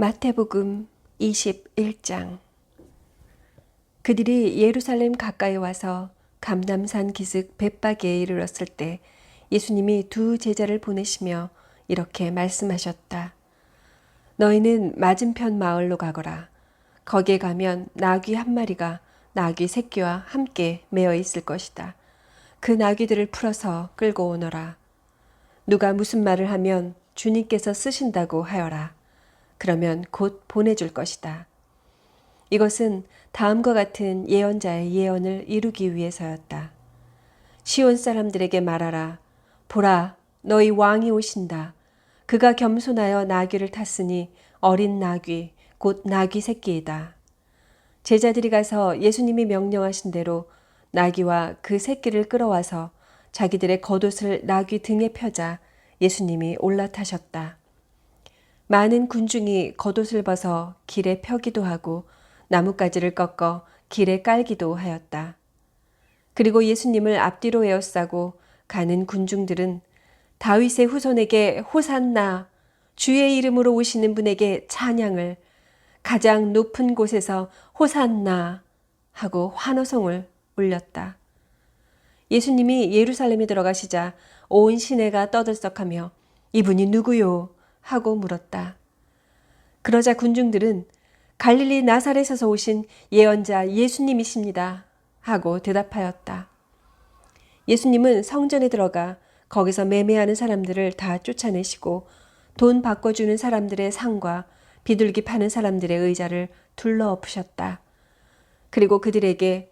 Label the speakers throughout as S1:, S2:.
S1: 마태복음 21장. 그들이 예루살렘 가까이 와서 감람산 기슭 벳바게에 이르렀을 때 예수님이 두 제자를 보내시며 이렇게 말씀하셨다. 너희는 맞은편 마을로 가거라. 거기에 가면 나귀 한 마리가 나귀 새끼와 함께 매어 있을 것이다. 그 나귀들을 풀어서 끌고 오너라. 누가 무슨 말을 하면 주님께서 쓰신다고 하여라. 그러면 곧 보내줄 것이다. 이것은 다음과 같은 예언자의 예언을 이루기 위해서였다. 시온 사람들에게 말하라. 보라, 너희 왕이 오신다. 그가 겸손하여 나귀를 탔으니 어린 나귀, 곧 나귀 새끼이다. 제자들이 가서 예수님이 명령하신 대로 나귀와 그 새끼를 끌어와서 자기들의 겉옷을 나귀 등에 펴자 예수님이 올라타셨다. 많은 군중이 겉옷을 벗어 길에 펴기도 하고 나뭇가지를 꺾어 길에 깔기도 하였다. 그리고 예수님을 앞뒤로 에워싸고 가는 군중들은 다윗의 후손에게 호산나, 주의 이름으로 오시는 분에게 찬양을, 가장 높은 곳에서 호산나 하고 환호성을 울렸다. 예수님이 예루살렘에 들어가시자 온 시내가 떠들썩하며 이분이 누구요? 하고 물었다. 그러자 군중들은 갈릴리 나사렛에서 오신 예언자 예수님이십니다. 하고 대답하였다. 예수님은 성전에 들어가 거기서 매매하는 사람들을 다 쫓아내시고 돈 바꿔주는 사람들의 상과 비둘기 파는 사람들의 의자를 둘러엎으셨다. 그리고 그들에게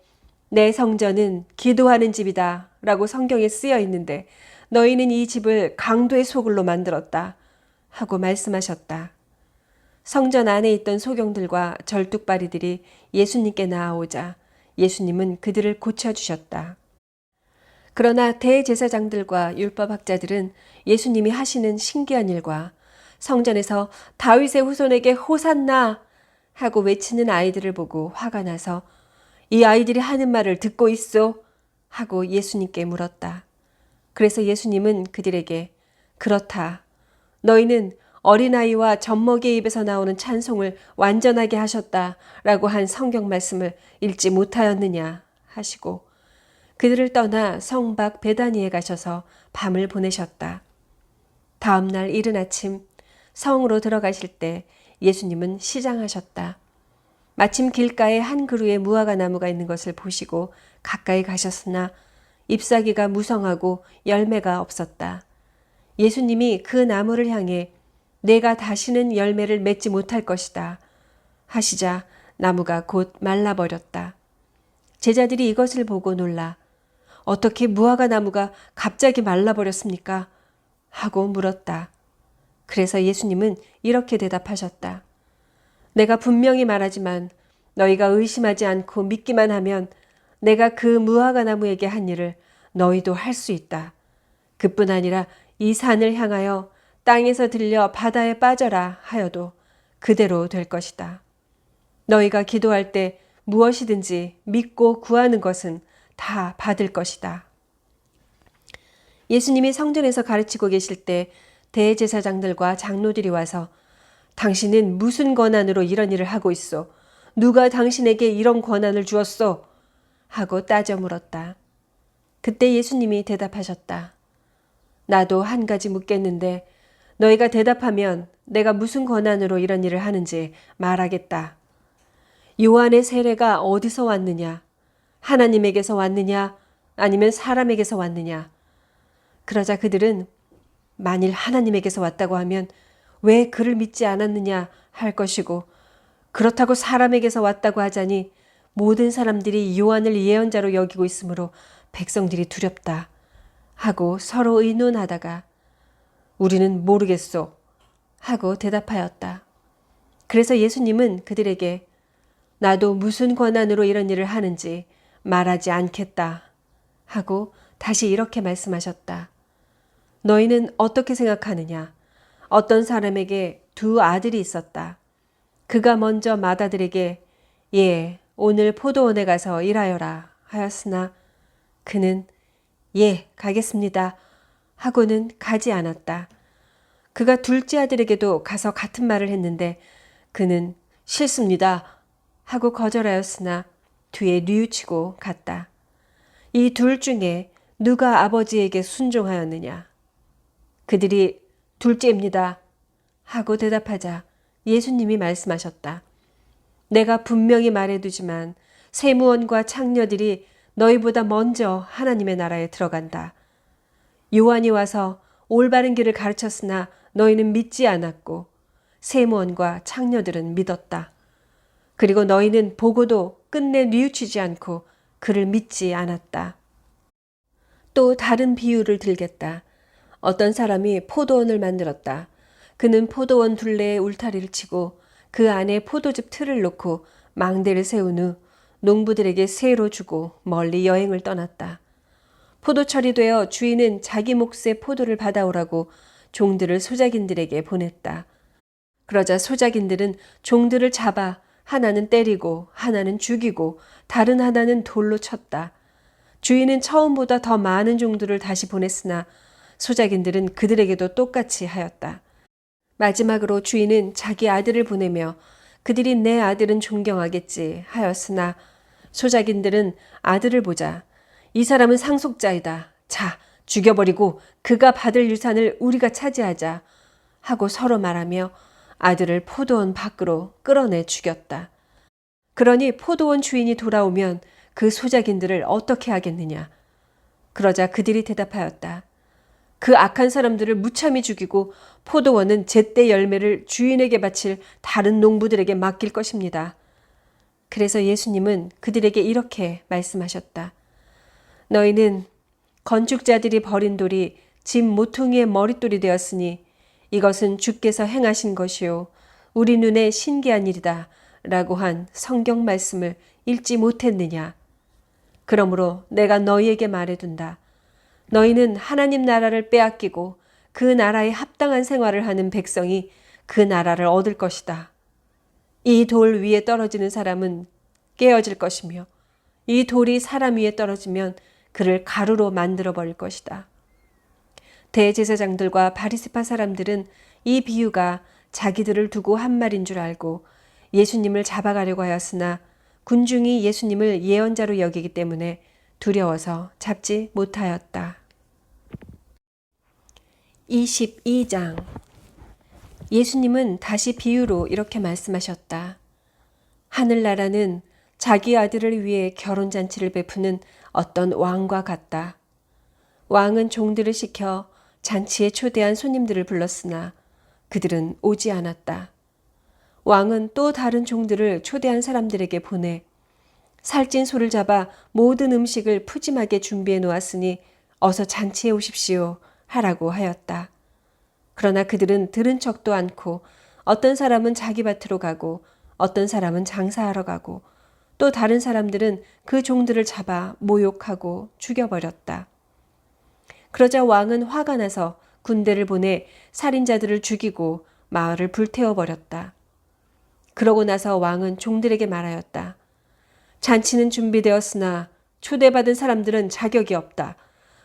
S1: 내 성전은 기도하는 집이다 라고 성경에 쓰여 있는데 너희는 이 집을 강도의 소굴로 만들었다. 하고 말씀하셨다. 성전 안에 있던 소경들과 절뚝발이들이 예수님께 나아오자 예수님은 그들을 고쳐주셨다. 그러나 대제사장들과 율법학자들은 예수님이 하시는 신기한 일과 성전에서 다윗의 후손에게 호산나 하고 외치는 아이들을 보고 화가 나서 이 아이들이 하는 말을 듣고 있소 하고 예수님께 물었다. 그래서 예수님은 그들에게 그렇다. 너희는 어린아이와 젖먹이의 입에서 나오는 찬송을 완전하게 하셨다라고 한 성경 말씀을 읽지 못하였느냐 하시고 그들을 떠나 성 밖 베다니에 가셔서 밤을 보내셨다. 다음 날 이른 아침 성으로 들어가실 때 예수님은 시장하셨다. 마침 길가에 한 그루의 무화과 나무가 있는 것을 보시고 가까이 가셨으나 잎사귀가 무성하고 열매가 없었다. 예수님이 그 나무를 향해 내가 다시는 열매를 맺지 못할 것이다 하시자 나무가 곧 말라버렸다. 제자들이 이것을 보고 놀라 어떻게 무화과 나무가 갑자기 말라버렸습니까? 하고 물었다. 그래서 예수님은 이렇게 대답하셨다. 내가 분명히 말하지만 너희가 의심하지 않고 믿기만 하면 내가 그 무화과 나무에게 한 일을 너희도 할 수 있다. 그뿐 아니라 이 산을 향하여 땅에서 들려 바다에 빠져라 하여도 그대로 될 것이다. 너희가 기도할 때 무엇이든지 믿고 구하는 것은 다 받을 것이다. 예수님이 성전에서 가르치고 계실 때 대제사장들과 장로들이 와서 당신은 무슨 권한으로 이런 일을 하고 있소? 누가 당신에게 이런 권한을 주었소? 하고 따져 물었다. 그때 예수님이 대답하셨다. 나도 한 가지 묻겠는데 너희가 대답하면 내가 무슨 권한으로 이런 일을 하는지 말하겠다. 요한의 세례가 어디서 왔느냐? 하나님에게서 왔느냐? 아니면 사람에게서 왔느냐? 그러자 그들은 만일 하나님에게서 왔다고 하면 왜 그를 믿지 않았느냐 할 것이고 그렇다고 사람에게서 왔다고 하자니 모든 사람들이 요한을 예언자로 여기고 있으므로 백성들이 두렵다 하고 서로 의논하다가 우리는 모르겠소 하고 대답하였다. 그래서 예수님은 그들에게 나도 무슨 권한으로 이런 일을 하는지 말하지 않겠다 하고 다시 이렇게 말씀하셨다. 너희는 어떻게 생각하느냐? 어떤 사람에게 두 아들이 있었다. 그가 먼저 맏아들에게 예, 오늘 포도원에 가서 일하여라 하였으나 그는 예, 가겠습니다 하고는 가지 않았다. 그가 둘째 아들에게도 가서 같은 말을 했는데 그는 싫습니다 하고 거절하였으나 뒤에 뉘우치고 갔다. 이 둘 중에 누가 아버지에게 순종하였느냐? 그들이 둘째입니다 하고 대답하자 예수님이 말씀하셨다. 내가 분명히 말해두지만 세무원과 창녀들이 너희보다 먼저 하나님의 나라에 들어간다. 요한이 와서 올바른 길을 가르쳤으나 너희는 믿지 않았고 세무원과 창녀들은 믿었다. 그리고 너희는 보고도 끝내 뉘우치지 않고 그를 믿지 않았다. 또 다른 비유를 들겠다. 어떤 사람이 포도원을 만들었다. 그는 포도원 둘레에 울타리를 치고 그 안에 포도즙 틀을 놓고 망대를 세운 후 농부들에게 세로 주고 멀리 여행을 떠났다. 포도철이 되어 주인은 자기 몫의 포도를 받아오라고 종들을 소작인들에게 보냈다. 그러자 소작인들은 종들을 잡아 하나는 때리고 하나는 죽이고 다른 하나는 돌로 쳤다. 주인은 처음보다 더 많은 종들을 다시 보냈으나 소작인들은 그들에게도 똑같이 하였다. 마지막으로 주인은 자기 아들을 보내며 그들이 내 아들은 존경하겠지 하였으나 소작인들은 아들을 보자 이 사람은 상속자이다. 자, 죽여버리고 그가 받을 유산을 우리가 차지하자 하고 서로 말하며 아들을 포도원 밖으로 끌어내 죽였다. 그러니 포도원 주인이 돌아오면 그 소작인들을 어떻게 하겠느냐. 그러자 그들이 대답하였다. 그 악한 사람들을 무참히 죽이고 포도원은 제때 열매를 주인에게 바칠 다른 농부들에게 맡길 것입니다. 그래서 예수님은 그들에게 이렇게 말씀하셨다. 너희는 건축자들이 버린 돌이 집 모퉁이의 머릿돌이 되었으니 이것은 주께서 행하신 것이요 우리 눈에 신기한 일이다 라고 한 성경 말씀을 읽지 못했느냐. 그러므로 내가 너희에게 말해둔다. 너희는 하나님 나라를 빼앗기고 그 나라에 합당한 생활을 하는 백성이 그 나라를 얻을 것이다. 이 돌 위에 떨어지는 사람은 깨어질 것이며 이 돌이 사람 위에 떨어지면 그를 가루로 만들어 버릴 것이다. 대제사장들과 바리새파 사람들은 이 비유가 자기들을 두고 한 말인 줄 알고 예수님을 잡아가려고 하였으나 군중이 예수님을 예언자로 여기기 때문에 두려워서 잡지 못하였다. 22장. 예수님은 다시 비유로 이렇게 말씀하셨다. 하늘나라는 자기 아들을 위해 결혼잔치를 베푸는 어떤 왕과 같다. 왕은 종들을 시켜 잔치에 초대한 손님들을 불렀으나 그들은 오지 않았다. 왕은 또 다른 종들을 초대한 사람들에게 보내 살찐 소를 잡아 모든 음식을 푸짐하게 준비해 놓았으니 어서 잔치에 오십시오 하라고 하였다. 그러나 그들은 들은 척도 않고 어떤 사람은 자기 밭으로 가고 어떤 사람은 장사하러 가고 또 다른 사람들은 그 종들을 잡아 모욕하고 죽여버렸다. 그러자 왕은 화가 나서 군대를 보내 살인자들을 죽이고 마을을 불태워버렸다. 그러고 나서 왕은 종들에게 말하였다. 잔치는 준비되었으나 초대받은 사람들은 자격이 없다.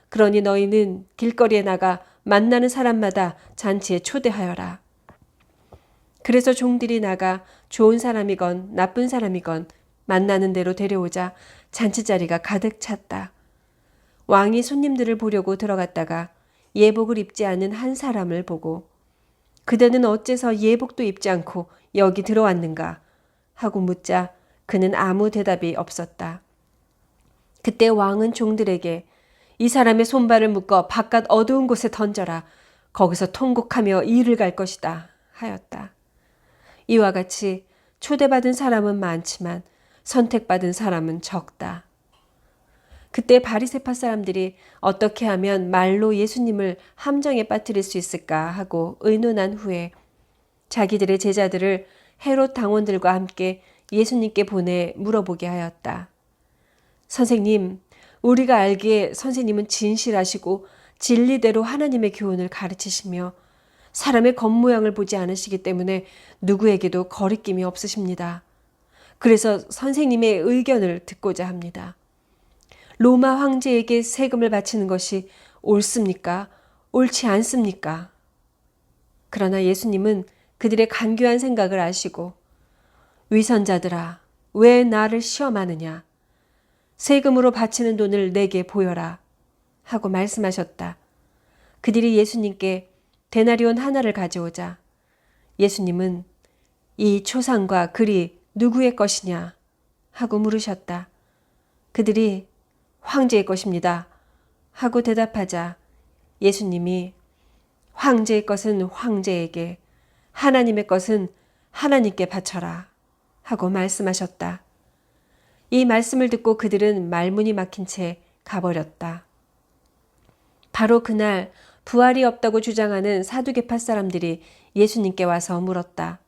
S1: 그러니 너희는 길거리에 나가 만나는 사람마다 잔치에 초대하여라. 그래서 종들이 나가 좋은 사람이건 나쁜 사람이건 만나는 대로 데려오자 잔치자리가 가득 찼다. 왕이 손님들을 보려고 들어갔다가 예복을 입지 않은 한 사람을 보고 그대는 어째서 예복도 입지 않고 여기 들어왔는가 하고 묻자 그는 아무 대답이 없었다. 그때 왕은 종들에게 이 사람의 손발을 묶어 바깥 어두운 곳에 던져라. 거기서 통곡하며 이를 갈 것이다 하였다. 이와 같이 초대받은 사람은 많지만 선택받은 사람은 적다. 그때 바리새파 사람들이 어떻게 하면 말로 예수님을 함정에 빠뜨릴 수 있을까 하고 의논한 후에 자기들의 제자들을 헤롯 당원들과 함께 예수님께 보내 물어보게 하였다. 선생님, 우리가 알기에 선생님은 진실하시고 진리대로 하나님의 교훈을 가르치시며 사람의 겉모양을 보지 않으시기 때문에 누구에게도 거리낌이 없으십니다. 그래서 선생님의 의견을 듣고자 합니다. 로마 황제에게 세금을 바치는 것이 옳습니까? 옳지 않습니까? 그러나 예수님은 그들의 간교한 생각을 아시고 위선자들아 왜 나를 시험하느냐 세금으로 바치는 돈을 내게 보여라 하고 말씀하셨다. 그들이 예수님께 데나리온 하나를 가져오자 예수님은 이 초상과 글이 누구의 것이냐 하고 물으셨다. 그들이 황제의 것입니다 하고 대답하자 예수님이 황제의 것은 황제에게 하나님의 것은 하나님께 바쳐라 하고 말씀하셨다. 이 말씀을 듣고 그들은 말문이 막힌 채 가버렸다. 바로 그날 부활이 없다고 주장하는 사두개파 사람들이 예수님께 와서 물었다.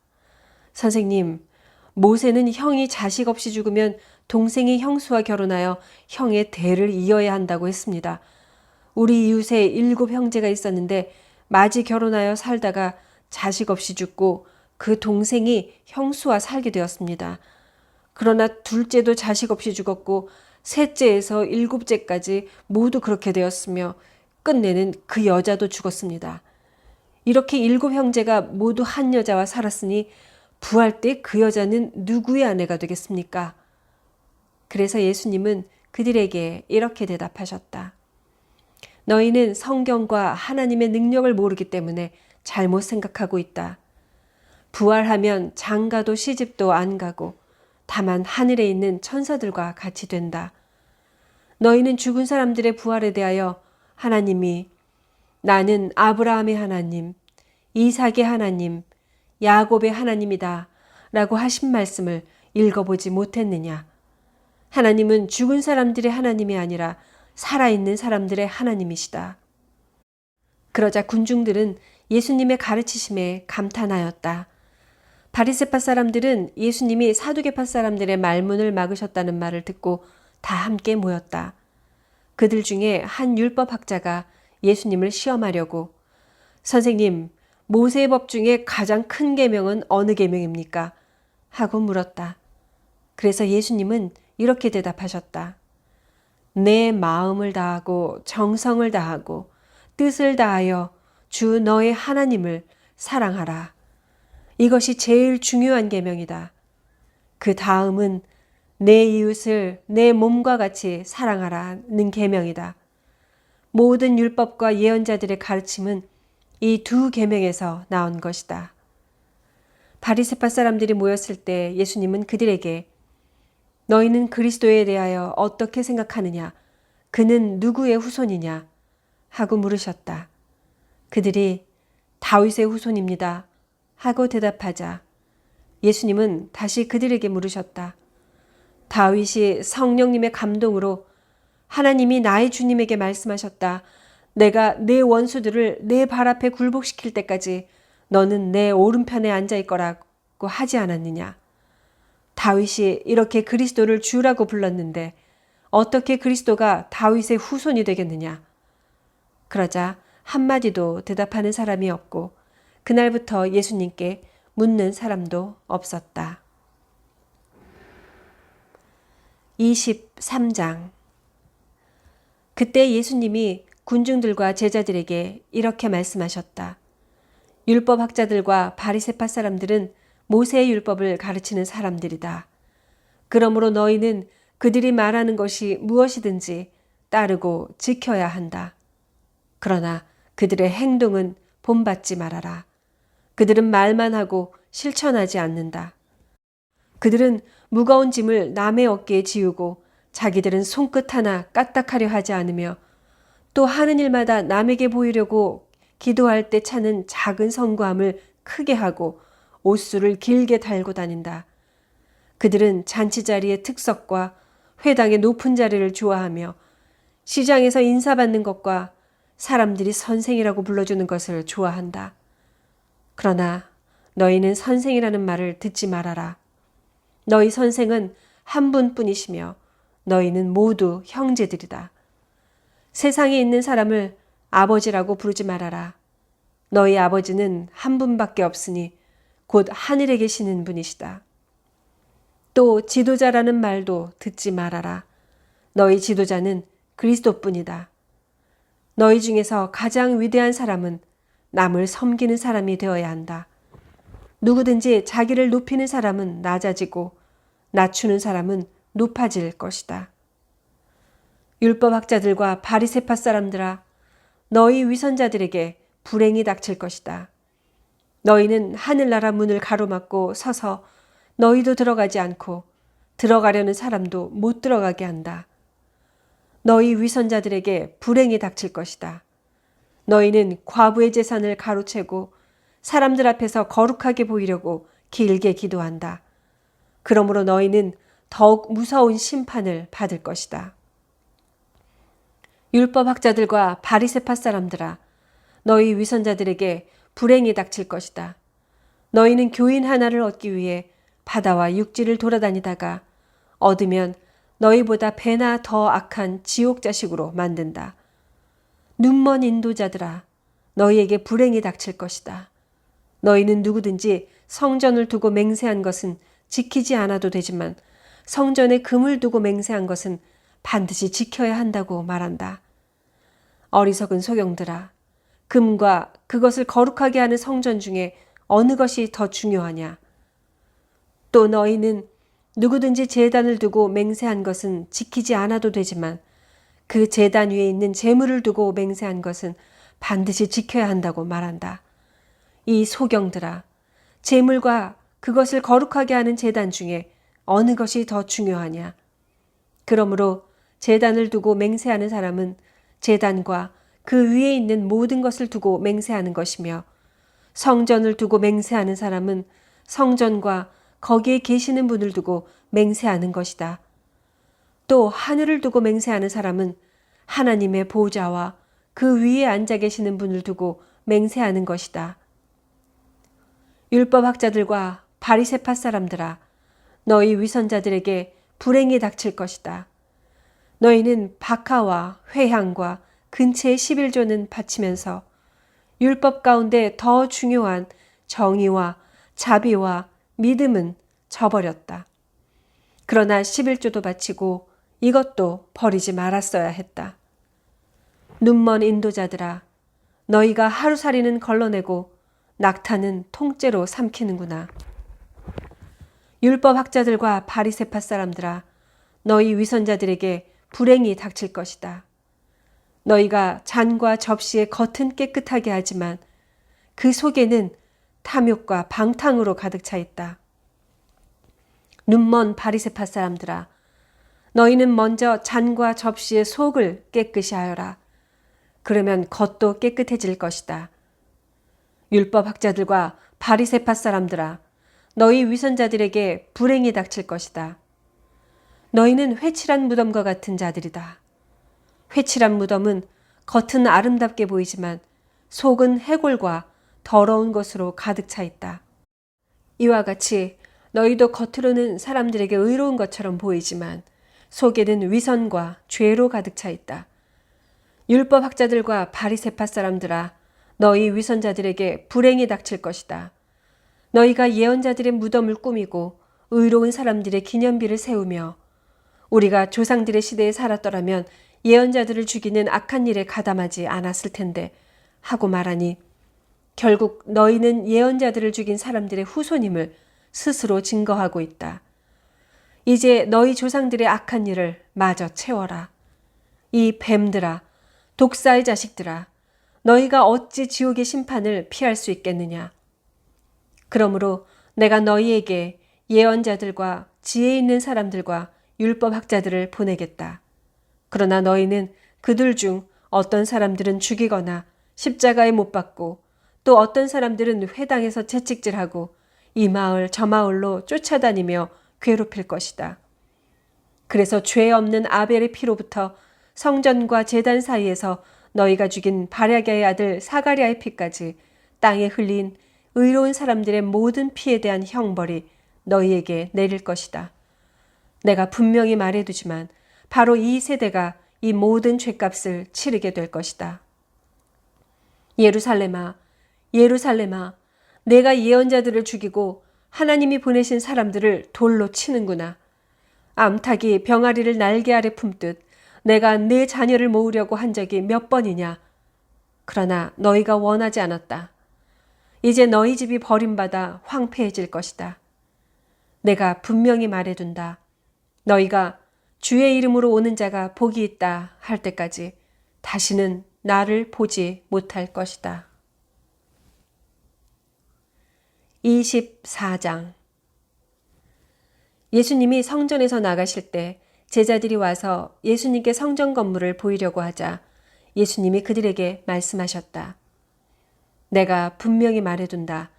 S1: 선생님, 모세는 형이 자식 없이 죽으면 동생이 형수와 결혼하여 형의 대를 이어야 한다고 했습니다. 우리 이웃에 7 형제가 있었는데 마지 결혼하여 살다가 자식 없이 죽고 그 동생이 형수와 살게 되었습니다. 그러나 둘째도 자식 없이 죽었고 셋째에서 7째까지 모두 그렇게 되었으며 끝내는 그 여자도 죽었습니다. 이렇게 7 형제가 모두 한 여자와 살았으니 부활 때 그 여자는 누구의 아내가 되겠습니까? 그래서 예수님은 그들에게 이렇게 대답하셨다. 너희는 성경과 하나님의 능력을 모르기 때문에 잘못 생각하고 있다. 부활하면 장가도 시집도 안 가고 다만 하늘에 있는 천사들과 같이 된다. 너희는 죽은 사람들의 부활에 대하여 하나님이 나는 아브라함의 하나님, 이삭의 하나님, 야곱의 하나님이다 라고 하신 말씀을 읽어보지 못했느냐. 하나님은 죽은 사람들의 하나님이 아니라 살아있는 사람들의 하나님이시다. 그러자 군중들은 예수님의 가르치심에 감탄하였다. 바리새파 사람들은 예수님이 사두개파 사람들의 말문을 막으셨다는 말을 듣고 다 함께 모였다. 그들 중에 한 율법학자가 예수님을 시험하려고 선생님, 모세의 법 중에 가장 큰 계명은 어느 계명입니까? 하고 물었다. 그래서 예수님은 이렇게 대답하셨다. 내 마음을 다하고 정성을 다하고 뜻을 다하여 주 너의 하나님을 사랑하라. 이것이 제일 중요한 계명이다. 그 다음은 내 이웃을 내 몸과 같이 사랑하라는 계명이다. 모든 율법과 예언자들의 가르침은 이 2 계명에서 나온 것이다. 바리새파 사람들이 모였을 때 예수님은 그들에게 너희는 그리스도에 대하여 어떻게 생각하느냐? 그는 누구의 후손이냐? 하고 물으셨다. 그들이 다윗의 후손입니다. 하고 대답하자 예수님은 다시 그들에게 물으셨다. 다윗이 성령님의 감동으로 하나님이 나의 주님에게 말씀하셨다. 내가 내 원수들을 내 발 앞에 굴복시킬 때까지 너는 내 오른편에 앉아 있거라고 하지 않았느냐. 다윗이 이렇게 그리스도를 주라고 불렀는데 어떻게 그리스도가 다윗의 후손이 되겠느냐. 그러자 한마디도 대답하는 사람이 없고 그날부터 예수님께 묻는 사람도 없었다. 23장. 그때 예수님이 군중들과 제자들에게 이렇게 말씀하셨다. 율법학자들과 바리새파 사람들은 모세의 율법을 가르치는 사람들이다. 그러므로 너희는 그들이 말하는 것이 무엇이든지 따르고 지켜야 한다. 그러나 그들의 행동은 본받지 말아라. 그들은 말만 하고 실천하지 않는다. 그들은 무거운 짐을 남의 어깨에 지우고 자기들은 손끝 하나 까딱하려 하지 않으며 또 하는 일마다 남에게 보이려고 기도할 때 차는 작은 성구함을 크게 하고 옷수를 길게 달고 다닌다. 그들은 잔치자리의 특석과 회당의 높은 자리를 좋아하며 시장에서 인사받는 것과 사람들이 선생이라고 불러주는 것을 좋아한다. 그러나 너희는 선생이라는 말을 듣지 말아라. 너희 선생은 한 분뿐이시며 너희는 모두 형제들이다. 세상에 있는 사람을 아버지라고 부르지 말아라. 너희 아버지는 한 분밖에 없으니 곧 하늘에 계시는 분이시다. 또 지도자라는 말도 듣지 말아라. 너희 지도자는 그리스도뿐이다. 너희 중에서 가장 위대한 사람은 남을 섬기는 사람이 되어야 한다. 누구든지 자기를 높이는 사람은 낮아지고 낮추는 사람은 높아질 것이다. 율법학자들과 바리새파 사람들아, 너희 위선자들에게 불행이 닥칠 것이다. 너희는 하늘나라 문을 가로막고 서서 너희도 들어가지 않고 들어가려는 사람도 못 들어가게 한다. 너희 위선자들에게 불행이 닥칠 것이다. 너희는 과부의 재산을 가로채고 사람들 앞에서 거룩하게 보이려고 길게 기도한다. 그러므로 너희는 더욱 무서운 심판을 받을 것이다. 율법학자들과 바리새파 사람들아, 너희 위선자들에게 불행이 닥칠 것이다. 너희는 교인 하나를 얻기 위해 바다와 육지를 돌아다니다가 얻으면 너희보다 배나 더 악한 지옥 자식으로 만든다. 눈먼 인도자들아, 너희에게 불행이 닥칠 것이다. 너희는 누구든지 성전을 두고 맹세한 것은 지키지 않아도 되지만 성전에 금을 두고 맹세한 것은 반드시 지켜야 한다고 말한다. 어리석은 소경들아, 금과 그것을 거룩하게 하는 성전 중에 어느 것이 더 중요하냐? 또 너희는 누구든지 제단을 두고 맹세한 것은 지키지 않아도 되지만 그 제단 위에 있는 제물을 두고 맹세한 것은 반드시 지켜야 한다고 말한다. 이 소경들아, 제물과 그것을 거룩하게 하는 제단 중에 어느 것이 더 중요하냐? 그러므로 제단을 두고 맹세하는 사람은 제단과 그 위에 있는 모든 것을 두고 맹세하는 것이며 성전을 두고 맹세하는 사람은 성전과 거기에 계시는 분을 두고 맹세하는 것이다. 또 하늘을 두고 맹세하는 사람은 하나님의 보좌와 그 위에 앉아 계시는 분을 두고 맹세하는 것이다. 율법학자들과 바리새파 사람들아, 너희 위선자들에게 불행이 닥칠 것이다. 너희는 박하와 회향과 근체의 11조는 바치면서 율법 가운데 더 중요한 정의와 자비와 믿음은 저버렸다. 그러나 11조도 바치고 이것도 버리지 말았어야 했다. 눈먼 인도자들아, 너희가 하루살이는 걸러내고 낙타는 통째로 삼키는구나. 율법학자들과 바리새파 사람들아, 너희 위선자들에게 불행이 닥칠 것이다. 너희가 잔과 접시의 겉은 깨끗하게 하지만 그 속에는 탐욕과 방탕으로 가득 차 있다. 눈먼 바리새파 사람들아, 너희는 먼저 잔과 접시의 속을 깨끗이 하여라. 그러면 겉도 깨끗해질 것이다. 율법학자들과 바리새파 사람들아, 너희 위선자들에게 불행이 닥칠 것이다. 너희는 회칠한 무덤과 같은 자들이다. 회칠한 무덤은 겉은 아름답게 보이지만 속은 해골과 더러운 것으로 가득 차 있다. 이와 같이 너희도 겉으로는 사람들에게 의로운 것처럼 보이지만 속에는 위선과 죄로 가득 차 있다. 율법학자들과 바리새파 사람들아, 너희 위선자들에게 불행이 닥칠 것이다. 너희가 예언자들의 무덤을 꾸미고 의로운 사람들의 기념비를 세우며 우리가 조상들의 시대에 살았더라면 예언자들을 죽이는 악한 일에 가담하지 않았을 텐데 하고 말하니 결국 너희는 예언자들을 죽인 사람들의 후손임을 스스로 증거하고 있다. 이제 너희 조상들의 악한 일을 마저 채워라. 이 뱀들아, 독사의 자식들아, 너희가 어찌 지옥의 심판을 피할 수 있겠느냐. 그러므로 내가 너희에게 예언자들과 지혜 있는 사람들과 율법학자들을 보내겠다. 그러나 너희는 그들 중 어떤 사람들은 죽이거나 십자가에 못 박고 또 어떤 사람들은 회당에서 채찍질하고 이 마을 저 마을로 쫓아다니며 괴롭힐 것이다. 그래서 죄 없는 아벨의 피로부터 성전과 제단 사이에서 너희가 죽인 바랴게의 아들 사가랴의 피까지 땅에 흘린 의로운 사람들의 모든 피에 대한 형벌이 너희에게 내릴 것이다. 내가 분명히 말해두지만 바로 이 세대가 이 모든 죄값을 치르게 될 것이다. 예루살렘아, 예루살렘아, 내가 예언자들을 죽이고 하나님이 보내신 사람들을 돌로 치는구나. 암탉이 병아리를 날개 아래 품듯 내가 내 자녀를 모으려고 한 적이 몇 번이냐. 그러나 너희가 원하지 않았다. 이제 너희 집이 버림받아 황폐해질 것이다. 내가 분명히 말해둔다. 너희가 주의 이름으로 오는 자가 복이 있다 할 때까지 다시는 나를 보지 못할 것이다. 24장. 예수님이 성전에서 나가실 때 제자들이 와서 예수님께 성전 건물을 보이려고 하자 예수님이 그들에게 말씀하셨다. 내가 분명히 말해둔다.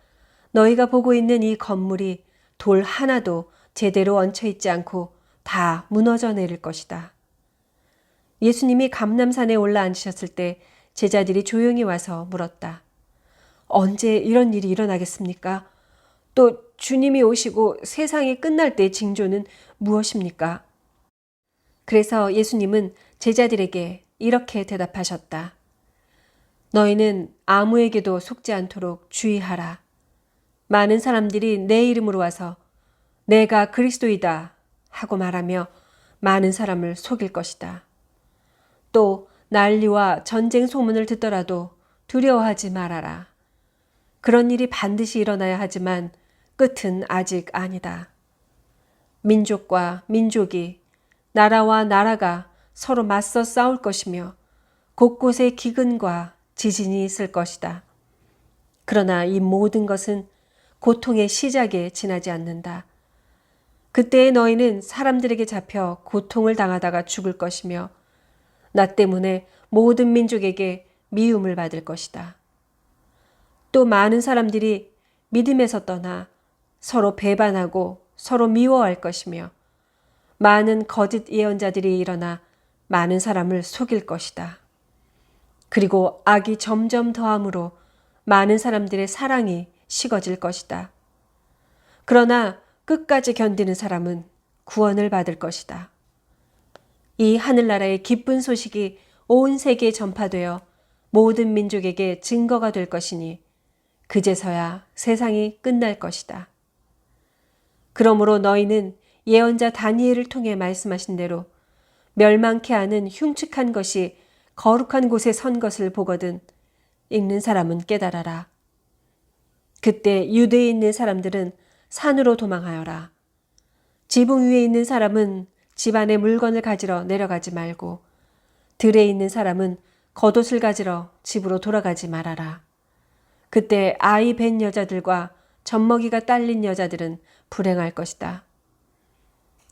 S1: 너희가 보고 있는 이 건물이 돌 하나도 제대로 얹혀 있지 않고 다 무너져 내릴 것이다. 예수님이 감람산에 올라앉으셨을 때 제자들이 조용히 와서 물었다. 언제 이런 일이 일어나겠습니까? 또 주님이 오시고 세상이 끝날 때의 징조는 무엇입니까? 그래서 예수님은 제자들에게 이렇게 대답하셨다. 너희는 아무에게도 속지 않도록 주의하라. 많은 사람들이 내 이름으로 와서 내가 그리스도이다 하고 말하며 많은 사람을 속일 것이다. 또 난리와 전쟁 소문을 듣더라도 두려워하지 말아라. 그런 일이 반드시 일어나야 하지만 끝은 아직 아니다. 민족과 민족이, 나라와 나라가 서로 맞서 싸울 것이며 곳곳에 기근과 지진이 있을 것이다. 그러나 이 모든 것은 고통의 시작에 지나지 않는다. 그때에 너희는 사람들에게 잡혀 고통을 당하다가 죽을 것이며 나 때문에 모든 민족에게 미움을 받을 것이다. 또 많은 사람들이 믿음에서 떠나 서로 배반하고 서로 미워할 것이며 많은 거짓 예언자들이 일어나 많은 사람을 속일 것이다. 그리고 악이 점점 더함으로 많은 사람들의 사랑이 식어질 것이다. 그러나 끝까지 견디는 사람은 구원을 받을 것이다. 이 하늘나라의 기쁜 소식이 온 세계에 전파되어 모든 민족에게 증거가 될 것이니 그제서야 세상이 끝날 것이다. 그러므로 너희는 예언자 다니엘을 통해 말씀하신 대로 멸망케 하는 흉측한 것이 거룩한 곳에 선 것을 보거든 읽는 사람은 깨달아라. 그때 유대에 있는 사람들은 산으로 도망하여라. 지붕 위에 있는 사람은 집안에 물건을 가지러 내려가지 말고 들에 있는 사람은 겉옷을 가지러 집으로 돌아가지 말아라. 그때 아이 뵌 여자들과 젖먹이가 딸린 여자들은 불행할 것이다.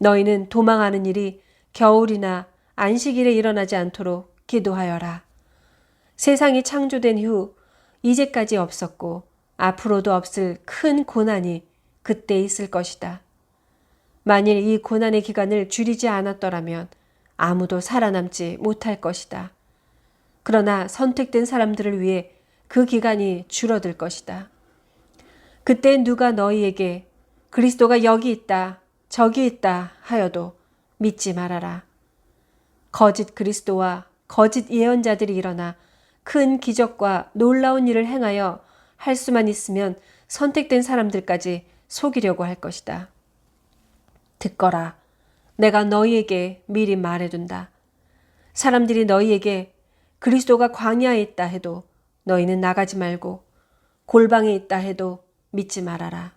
S1: 너희는 도망하는 일이 겨울이나 안식일에 일어나지 않도록 기도하여라. 세상이 창조된 후 이제까지 없었고 앞으로도 없을 큰 고난이 그때 있을 것이다. 만일 이 고난의 기간을 줄이지 않았더라면 아무도 살아남지 못할 것이다. 그러나 선택된 사람들을 위해 그 기간이 줄어들 것이다. 그때 누가 너희에게 그리스도가 여기 있다, 저기 있다 하여도 믿지 말아라. 거짓 그리스도와 거짓 예언자들이 일어나 큰 기적과 놀라운 일을 행하여 할 수만 있으면 선택된 사람들까지 속이려고 할 것이다. 듣거라. 내가 너희에게 미리 말해둔다. 사람들이 너희에게 그리스도가 광야에 있다 해도 너희는 나가지 말고 골방에 있다 해도 믿지 말아라.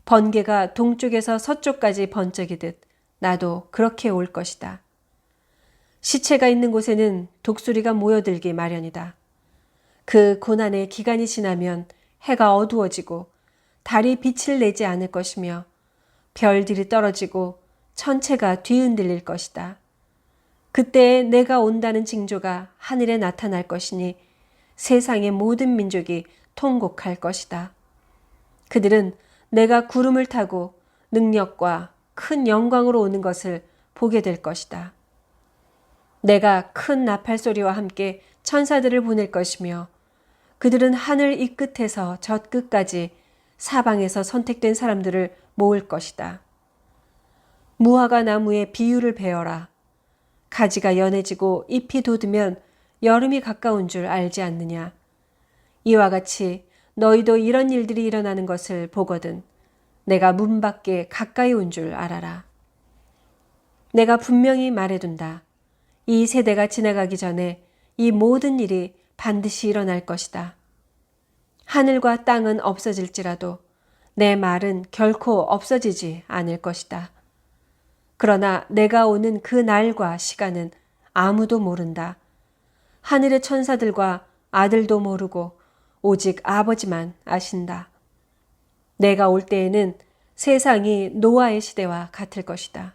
S1: 번개가 동쪽에서 서쪽까지 번쩍이듯 나도 그렇게 올 것이다. 시체가 있는 곳에는 독수리가 모여들기 마련이다. 그 고난의 기간이 지나면 해가 어두워지고 달이 빛을 내지 않을 것이며 별들이 떨어지고 천체가 뒤흔들릴 것이다. 그때에 내가 온다는 징조가 하늘에 나타날 것이니 세상의 모든 민족이 통곡할 것이다. 그들은 내가 구름을 타고 능력과 큰 영광으로 오는 것을 보게 될 것이다. 내가 큰 나팔 소리와 함께 천사들을 보낼 것이며 그들은 하늘 이 끝에서 저 끝까지 사방에서 선택된 사람들을 모을 것이다. 무화과 나무에 비유를 베어라. 가지가 연해지고 잎이 돋으면 여름이 가까운 줄 알지 않느냐. 이와 같이 너희도 이런 일들이 일어나는 것을 보거든 내가 문 밖에 가까이 온 줄 알아라. 내가 분명히 말해둔다. 이 세대가 지나가기 전에 이 모든 일이 반드시 일어날 것이다. 하늘과 땅은 없어질지라도 내 말은 결코 없어지지 않을 것이다. 그러나 내가 오는 그 날과 시간은 아무도 모른다. 하늘의 천사들과 아들도 모르고 오직 아버지만 아신다. 내가 올 때에는 세상이 노아의 시대와 같을 것이다.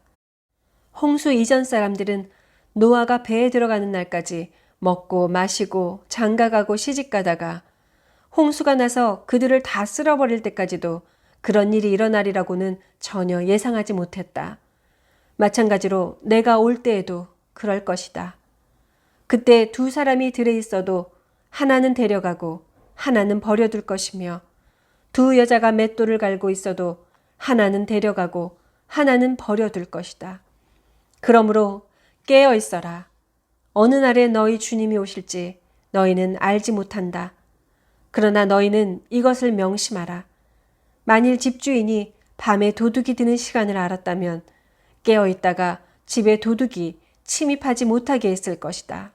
S1: 홍수 이전 사람들은 노아가 배에 들어가는 날까지 먹고 마시고 장가가고 시집가다가 홍수가 나서 그들을 다 쓸어버릴 때까지도 그런 일이 일어나리라고는 전혀 예상하지 못했다. 마찬가지로 내가 올 때에도 그럴 것이다. 그때 두 사람이 들에 있어도 하나는 데려가고 하나는 버려둘 것이며 두 여자가 맷돌을 갈고 있어도 하나는 데려가고 하나는 버려둘 것이다. 그러므로 깨어 있어라. 어느 날에 너희 주님이 오실지 너희는 알지 못한다. 그러나 너희는 이것을 명심하라. 만일 집주인이 밤에 도둑이 드는 시간을 알았다면 깨어 있다가 집에 도둑이 침입하지 못하게 했을 것이다.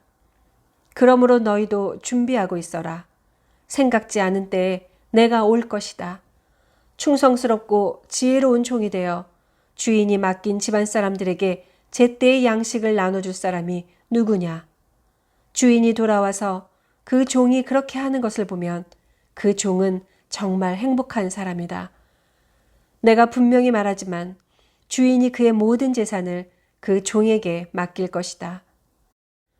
S1: 그러므로 너희도 준비하고 있어라. 생각지 않은 때에 내가 올 것이다. 충성스럽고 지혜로운 종이 되어 주인이 맡긴 집안 사람들에게 제때의 양식을 나눠줄 사람이 누구냐? 주인이 돌아와서 그 종이 그렇게 하는 것을 보면 그 종은 정말 행복한 사람이다. 내가 분명히 말하지만 주인이 그의 모든 재산을 그 종에게 맡길 것이다.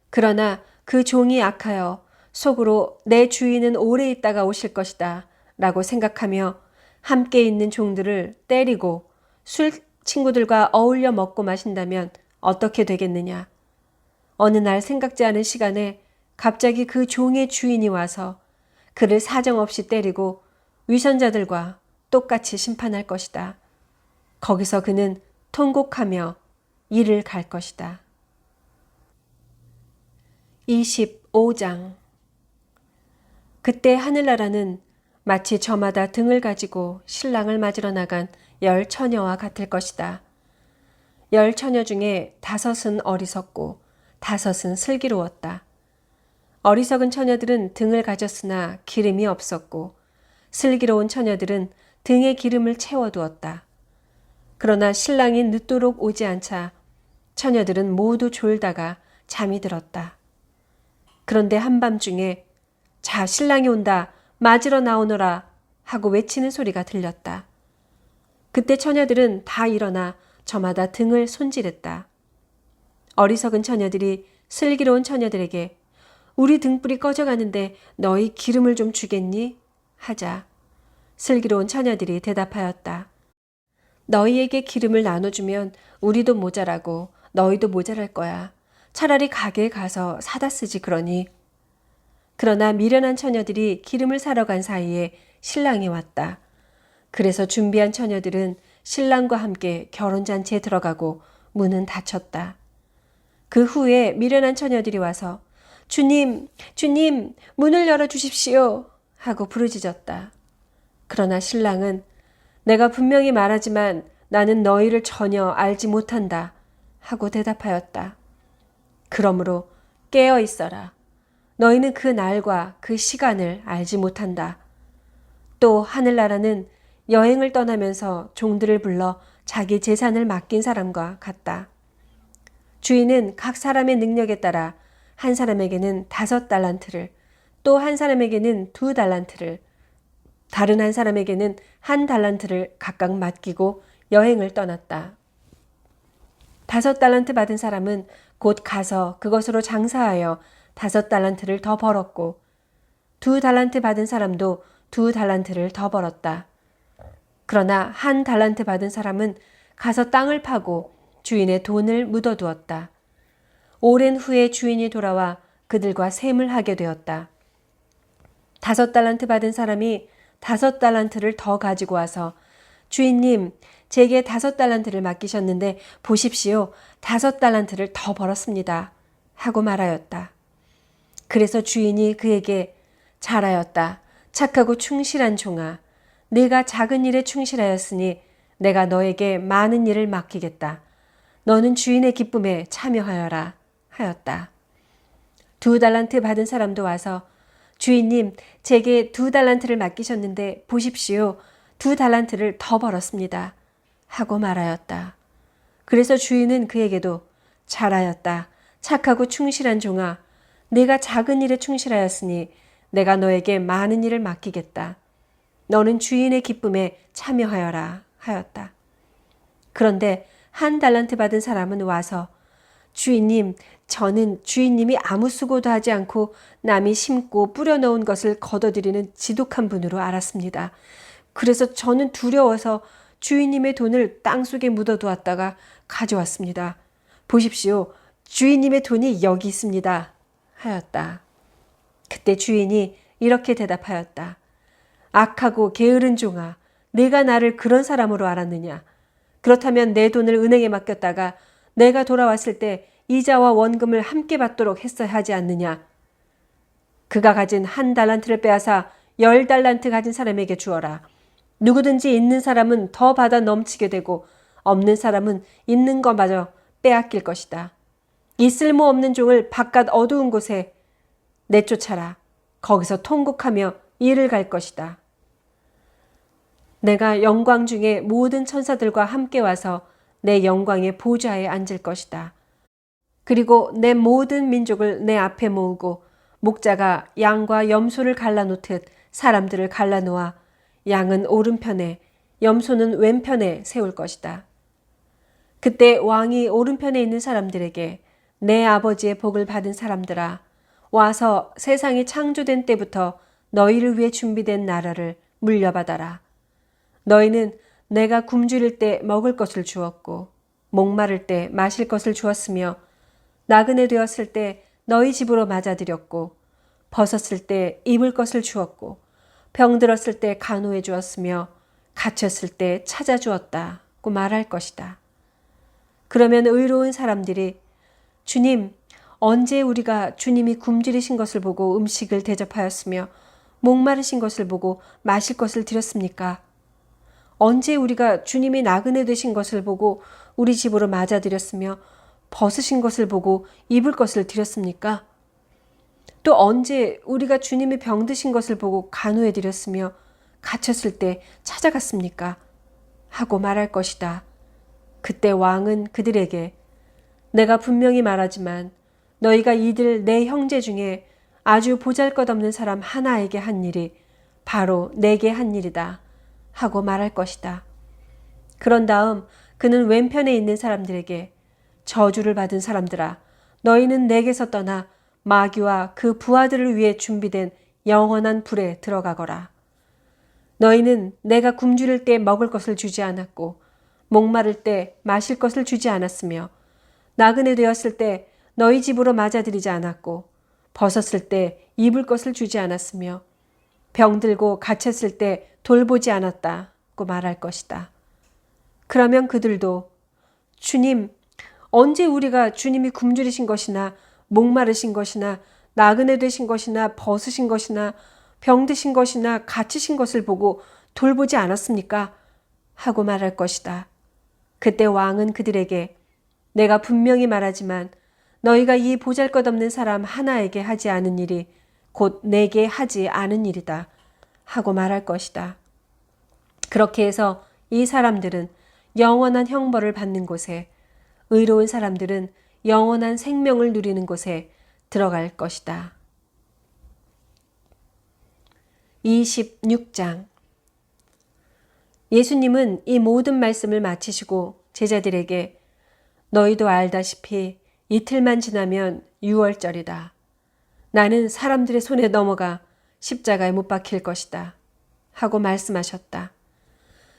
S1: 그러나 그 종이 악하여 속으로 내 주인은 오래 있다가 오실 것이다 라고 생각하며 함께 있는 종들을 때리고 술 친구들과 어울려 먹고 마신다면 어떻게 되겠느냐. 어느 날 생각지 않은 시간에 갑자기 그 종의 주인이 와서 그를 사정없이 때리고 위선자들과 똑같이 심판할 것이다. 거기서 그는 통곡하며 이를 갈 것이다. 25장. 그때 하늘나라는 마치 저마다 등을 가지고 신랑을 맞으러 나간 10 처녀와 같을 것이다. 10 처녀 중에 5은 어리석고 5은 슬기로웠다. 어리석은 처녀들은 등을 가졌으나 기름이 없었고 슬기로운 처녀들은 등에 기름을 채워두었다. 그러나 신랑이 늦도록 오지 않자 처녀들은 모두 졸다가 잠이 들었다. 그런데 한밤중에 자 신랑이 온다 맞으러 나오너라 하고 외치는 소리가 들렸다. 그때 처녀들은 다 일어나 저마다 등을 손질했다. 어리석은 처녀들이 슬기로운 처녀들에게 우리 등불이 꺼져가는데 너희 기름을 좀 주겠니? 하자 슬기로운 처녀들이 대답하였다. 너희에게 기름을 나눠주면 우리도 모자라고 너희도 모자랄 거야. 차라리 가게에 가서 사다 쓰지 그러니. 그러나 미련한 처녀들이 기름을 사러 간 사이에 신랑이 왔다. 그래서 준비한 처녀들은 신랑과 함께 결혼잔치에 들어가고 문은 닫혔다. 그 후에 미련한 처녀들이 와서 주님, 주님, 문을 열어주십시오 하고 부르짖었다. 그러나 신랑은 내가 분명히 말하지만 나는 너희를 전혀 알지 못한다 하고 대답하였다. 그러므로 깨어 있어라. 너희는 그 날과 그 시간을 알지 못한다. 또 하늘나라는 여행을 떠나면서 종들을 불러 자기 재산을 맡긴 사람과 같다. 주인은 각 사람의 능력에 따라 한 사람에게는 5 달란트를, 또 한 사람에게는 2 달란트를, 다른 한 사람에게는 1 달란트를 각각 맡기고 여행을 떠났다. 5 달란트 받은 사람은 곧 가서 그것으로 장사하여 5 달란트를 더 벌었고 2 달란트 받은 사람도 2 달란트를 더 벌었다. 그러나 1 달란트 받은 사람은 가서 땅을 파고 주인의 돈을 묻어두었다. 오랜 후에 주인이 돌아와 그들과 셈을 하게 되었다. 5 달란트 받은 사람이 5 달란트를 더 가지고 와서 주인님, 제게 5 달란트를 맡기셨는데 보십시오. 5 달란트를 더 벌었습니다. 하고 말하였다. 그래서 주인이 그에게 잘하였다. 착하고 충실한 종아. 네가 작은 일에 충실하였으니 내가 너에게 많은 일을 맡기겠다. 너는 주인의 기쁨에 참여하여라 하였다. 2 달란트 받은 사람도 와서 주인님, 제게 2달란트를 맡기셨는데 보십시오. 2달란트를 더 벌었습니다. 하고 말하였다. 그래서 주인은 그에게도 잘하였다. 착하고 충실한 종아. 내가 작은 일에 충실하였으니 내가 너에게 많은 일을 맡기겠다. 너는 주인의 기쁨에 참여하여라 하였다. 그런데 1달란트 받은 사람은 와서 주인님, 저는 주인님이 아무 수고도 하지 않고 남이 심고 뿌려놓은 것을 거둬들이는 지독한 분으로 알았습니다. 그래서 저는 두려워서 주인님의 돈을 땅속에 묻어두었다가 가져왔습니다. 보십시오. 주인님의 돈이 여기 있습니다. 하였다. 그때 주인이 이렇게 대답하였다. 악하고 게으른 종아, 내가 나를 그런 사람으로 알았느냐? 그렇다면 내 돈을 은행에 맡겼다가 내가 돌아왔을 때 이자와 원금을 함께 받도록 했어야 하지 않느냐? 그가 가진 1달란트를 빼앗아 10달란트 가진 사람에게 주어라. 누구든지 있는 사람은 더 받아 넘치게 되고 없는 사람은 있는 것마저 빼앗길 것이다. 이 쓸모없는 종을 바깥 어두운 곳에 내쫓아라. 거기서 통곡하며 이를 갈 것이다. 내가 영광 중에 모든 천사들과 함께 와서 내 영광의 보좌에 앉을 것이다. 그리고 내 모든 민족을 내 앞에 모으고 목자가 양과 염소를 갈라놓듯 사람들을 갈라놓아 양은 오른편에 염소는 왼편에 세울 것이다. 그때 왕이 오른편에 있는 사람들에게 내 아버지의 복을 받은 사람들아, 와서 세상이 창조된 때부터 너희를 위해 준비된 나라를 물려받아라. 너희는 내가 굶주릴 때 먹을 것을 주었고 목마를 때 마실 것을 주었으며 나그네 되었을 때 너희 집으로 맞아들였고 벗었을 때 입을 것을 주었고 병들었을 때 간호해 주었으며 갇혔을 때 찾아주었다고 말할 것이다. 그러면 의로운 사람들이 주님, 언제 우리가 주님이 굶주리신 것을 보고 음식을 대접하였으며 목마르신 것을 보고 마실 것을 드렸습니까? 언제 우리가 주님이 나그네 되신 것을 보고 우리 집으로 맞아들였으며 벗으신 것을 보고 입을 것을 드렸습니까? 또 언제 우리가 주님이 병드신 것을 보고 간호해 드렸으며 갇혔을 때 찾아갔습니까? 하고 말할 것이다. 그때 왕은 그들에게 내가 분명히 말하지만 너희가 이들 내 형제 중에 아주 보잘것없는 사람 하나에게 한 일이 바로 내게 한 일이다 하고 말할 것이다. 그런 다음 그는 왼편에 있는 사람들에게 저주를 받은 사람들아, 너희는 내게서 떠나 마귀와 그 부하들을 위해 준비된 영원한 불에 들어가거라. 너희는 내가 굶주릴 때 먹을 것을 주지 않았고 목마를 때 마실 것을 주지 않았으며 나그네 되었을 때 너희 집으로 맞아들이지 않았고 벗었을 때 입을 것을 주지 않았으며 병들고 갇혔을 때 돌보지 않았다고 말할 것이다. 그러면 그들도 주님, 언제 우리가 주님이 굶주리신 것이나 목마르신 것이나 나그네 되신 것이나 벗으신 것이나 병드신 것이나 갇히신 것을 보고 돌보지 않았습니까? 하고 말할 것이다. 그때 왕은 그들에게 내가 분명히 말하지만 너희가 이 보잘것없는 사람 하나에게 하지 않은 일이 곧 내게 하지 않은 일이다 하고 말할 것이다. 그렇게 해서 이 사람들은 영원한 형벌을 받는 곳에, 의로운 사람들은 영원한 생명을 누리는 곳에 들어갈 것이다. 26장. 예수님은 이 모든 말씀을 마치시고 제자들에게 너희도 알다시피 이틀만 지나면 유월절이다. 나는 사람들의 손에 넘어가 십자가에 못 박힐 것이다 하고 말씀하셨다.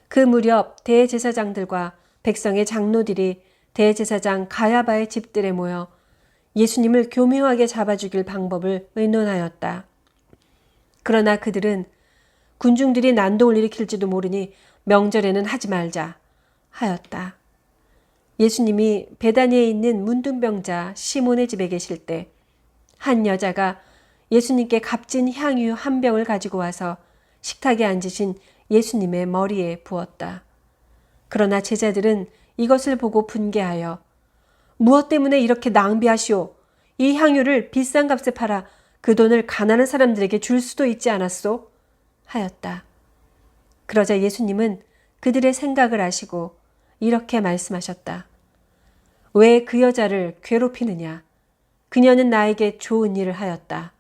S1: 그 무렵 대제사장들과 백성의 장로들이 대제사장 가야바의 집들에 모여 예수님을 교묘하게 잡아 죽일 방법을 의논하였다. 그러나 그들은 군중들이 난동을 일으킬지도 모르니 명절에는 하지 말자 하였다. 예수님이 베다니에 있는 문둥병자 시몬의 집에 계실 때 한 여자가 예수님께 값진 향유 한 병을 가지고 와서 식탁에 앉으신 예수님의 머리에 부었다. 그러나 제자들은 이것을 보고 분개하여 무엇 때문에 이렇게 낭비하시오? 이 향유를 비싼 값에 팔아 그 돈을 가난한 사람들에게 줄 수도 있지 않았소? 하였다. 그러자 예수님은 그들의 생각을 아시고 이렇게 말씀하셨다. 왜 그 여자를 괴롭히느냐? 그녀는 나에게 좋은 일을 하였다.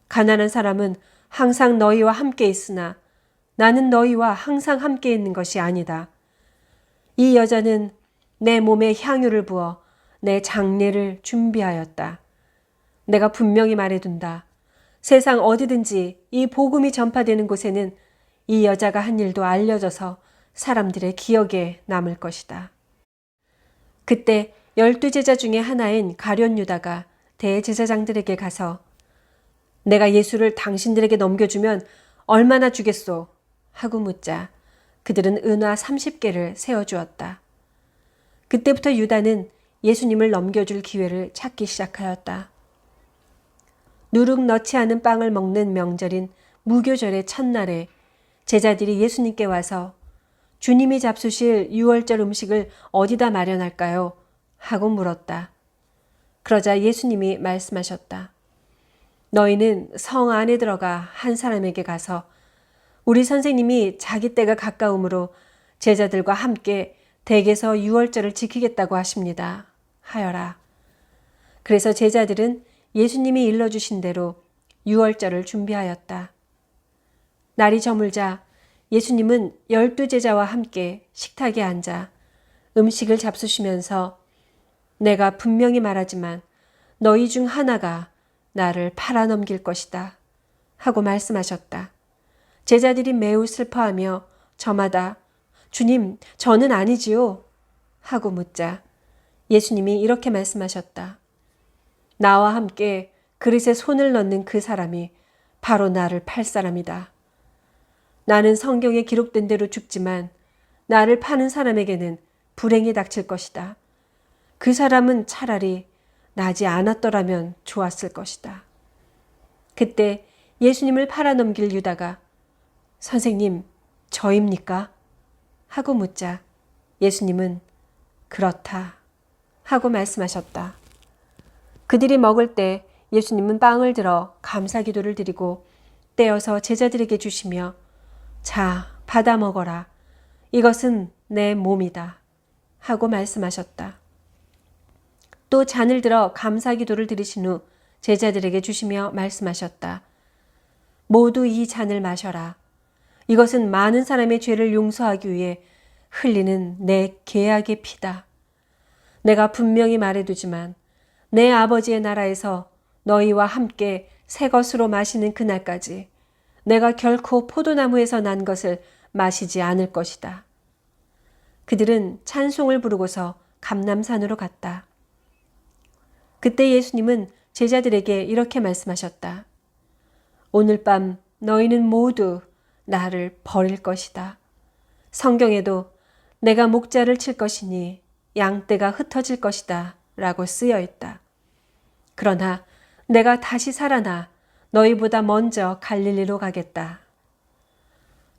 S1: 가난한 사람은 항상 너희와 함께 있으나 나는 너희와 항상 함께 있는 것이 아니다. 이 여자는 내 몸에 향유를 부어 내 장례를 준비하였다. 내가 분명히 말해둔다. 세상 어디든지 이 복음이 전파되는 곳에는 이 여자가 한 일도 알려져서 사람들의 기억에 남을 것이다. 그때 12제자 중에 하나인 가룟 유다가 대제사장들에게 가서 내가 예수를 당신들에게 넘겨주면 얼마나 주겠소? 하고 묻자 그들은 은화 30개를 세워주었다. 그때부터 유다는 예수님을 넘겨줄 기회를 찾기 시작하였다. 누룩 넣지 않은 빵을 먹는 명절인 무교절의 첫날에 제자들이 예수님께 와서 주님이 잡수실 유월절 음식을 어디다 마련할까요? 하고 물었다. 그러자 예수님이 말씀하셨다. 너희는 성 안에 들어가 한 사람에게 가서 우리 선생님이 자기 때가 가까우므로 제자들과 함께 댁에서 유월절을 지키겠다고 하십니다. 하여라. 그래서 제자들은 예수님이 일러주신 대로 유월절을 준비하였다. 날이 저물자 예수님은 12제자와 함께 식탁에 앉아 음식을 잡수시면서 내가 분명히 말하지만 너희 중 하나가 나를 팔아넘길 것이다. 하고 말씀하셨다. 제자들이 매우 슬퍼하며 저마다 주님, 저는 아니지요. 하고 묻자 예수님이 이렇게 말씀하셨다. 나와 함께 그릇에 손을 넣는 그 사람이 바로 나를 팔 사람이다. 나는 성경에 기록된 대로 죽지만 나를 파는 사람에게는 불행이 닥칠 것이다. 그 사람은 차라리 나지 않았더라면 좋았을 것이다. 그때 예수님을 팔아넘길 유다가 선생님, 저입니까? 하고 묻자 예수님은 그렇다 하고 말씀하셨다. 그들이 먹을 때 예수님은 빵을 들어 감사 기도를 드리고 떼어서 제자들에게 주시며 자, 받아 먹어라. 이것은 내 몸이다. 하고 말씀하셨다. 또 잔을 들어 감사 기도를 드리신 후 제자들에게 주시며 말씀하셨다. 모두 이 잔을 마셔라. 이것은 많은 사람의 죄를 용서하기 위해 흘리는 내 계약의 피다. 내가 분명히 말해두지만 내 아버지의 나라에서 너희와 함께 새 것으로 마시는 그날까지 내가 결코 포도나무에서 난 것을 마시지 않을 것이다. 그들은 찬송을 부르고서 감람산으로 갔다. 그때 예수님은 제자들에게 이렇게 말씀하셨다. 오늘 밤 너희는 모두 나를 버릴 것이다. 성경에도 내가 목자를 칠 것이니 양떼가 흩어질 것이다 라고 쓰여 있다. 그러나 내가 다시 살아나 너희보다 먼저 갈릴리로 가겠다.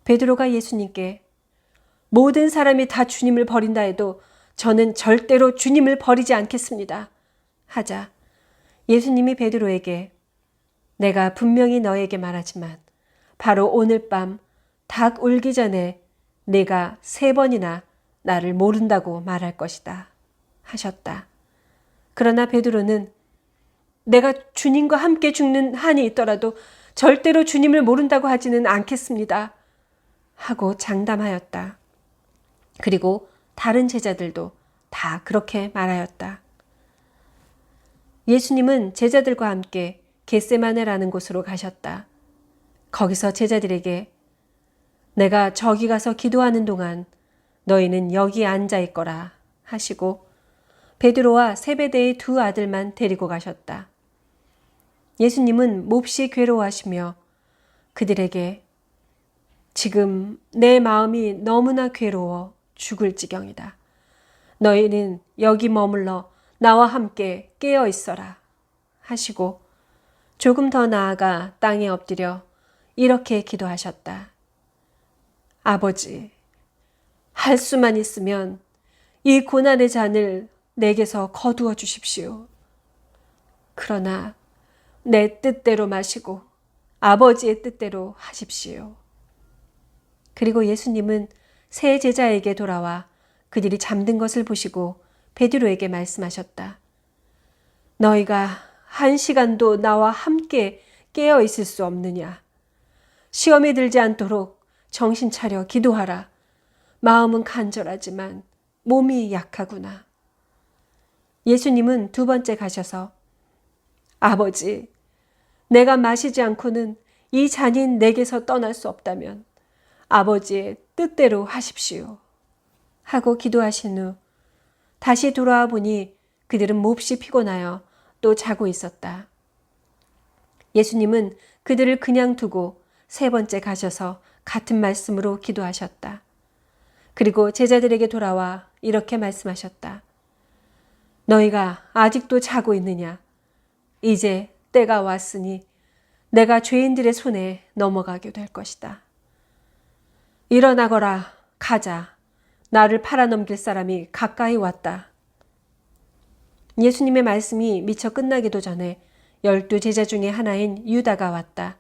S1: 베드로가 예수님께 모든 사람이 다 주님을 버린다 해도 저는 절대로 주님을 버리지 않겠습니다. 하자 예수님이 베드로에게 내가 분명히 너에게 말하지만 바로 오늘 밤 닭 울기 전에 네가 3번이나 나를 모른다고 말할 것이다. 하셨다. 그러나 베드로는 내가 주님과 함께 죽는 한이 있더라도 절대로 주님을 모른다고 하지는 않겠습니다. 하고 장담하였다. 그리고 다른 제자들도 다 그렇게 말하였다. 예수님은 제자들과 함께 겟세마네라는 곳으로 가셨다. 거기서 제자들에게 내가 저기 가서 기도하는 동안 너희는 여기 앉아 있거라 하시고 베드로와 세베대의 2 아들만 데리고 가셨다. 예수님은 몹시 괴로워하시며 그들에게 지금 내 마음이 너무나 괴로워 죽을 지경이다. 너희는 여기 머물러 나와 함께 깨어 있어라 하시고 조금 더 나아가 땅에 엎드려 이렇게 기도하셨다. 아버지, 할 수만 있으면 이 고난의 잔을 내게서 거두어 주십시오. 그러나 내 뜻대로 마시고 아버지의 뜻대로 하십시오. 그리고 예수님은 세 제자에게 돌아와 그들이 잠든 것을 보시고 베드로에게 말씀하셨다. 너희가 1시간도 나와 함께 깨어 있을 수 없느냐? 시험에 들지 않도록 정신 차려 기도하라. 마음은 간절하지만 몸이 약하구나. 예수님은 두 번째 가셔서 아버지, 내가 마시지 않고는 이 잔이 내게서 떠날 수 없다면 아버지의 뜻대로 하십시오. 하고 기도하신 후 다시 돌아와 보니 그들은 몹시 피곤하여 또 자고 있었다. 예수님은 그들을 그냥 두고 세 번째 가셔서 같은 말씀으로 기도하셨다. 그리고 제자들에게 돌아와 이렇게 말씀하셨다. 너희가 아직도 자고 있느냐? 이제 때가 왔으니 내가 죄인들의 손에 넘어가게 될 것이다. 일어나거라, 가자. 나를 팔아넘길 사람이 가까이 왔다. 예수님의 말씀이 미처 끝나기도 전에 12 제자 중에 하나인 유다가 왔다.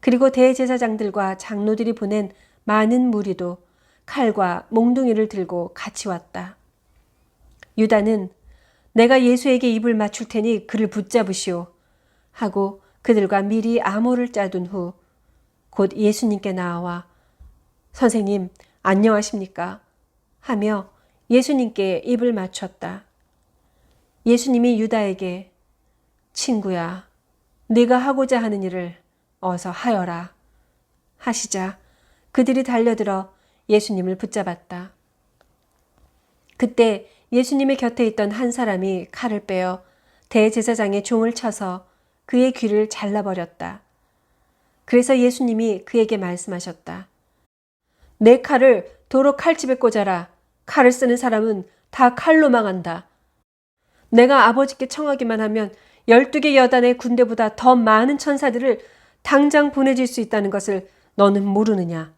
S1: 그리고 대제사장들과 장로들이 보낸 많은 무리도 칼과 몽둥이를 들고 같이 왔다. 유다는 내가 예수에게 입을 맞출 테니 그를 붙잡으시오 하고 그들과 미리 암호를 짜둔 후 곧 예수님께 나와 선생님 안녕하십니까 하며 예수님께 입을 맞췄다. 예수님이 유다에게 친구야, 네가 하고자 하는 일을 어서 하여라 하시자 그들이 달려들어 예수님을 붙잡았다. 그때 예수님의 곁에 있던 한 사람이 칼을 빼어 대제사장의 종을 쳐서 그의 귀를 잘라버렸다. 그래서 예수님이 그에게 말씀하셨다. 내 칼을 도로 칼집에 꽂아라. 칼을 쓰는 사람은 다 칼로 망한다. 내가 아버지께 청하기만 하면 12개 여단의 군대보다 더 많은 천사들을 당장 보내줄 수 있다는 것을 너는 모르느냐.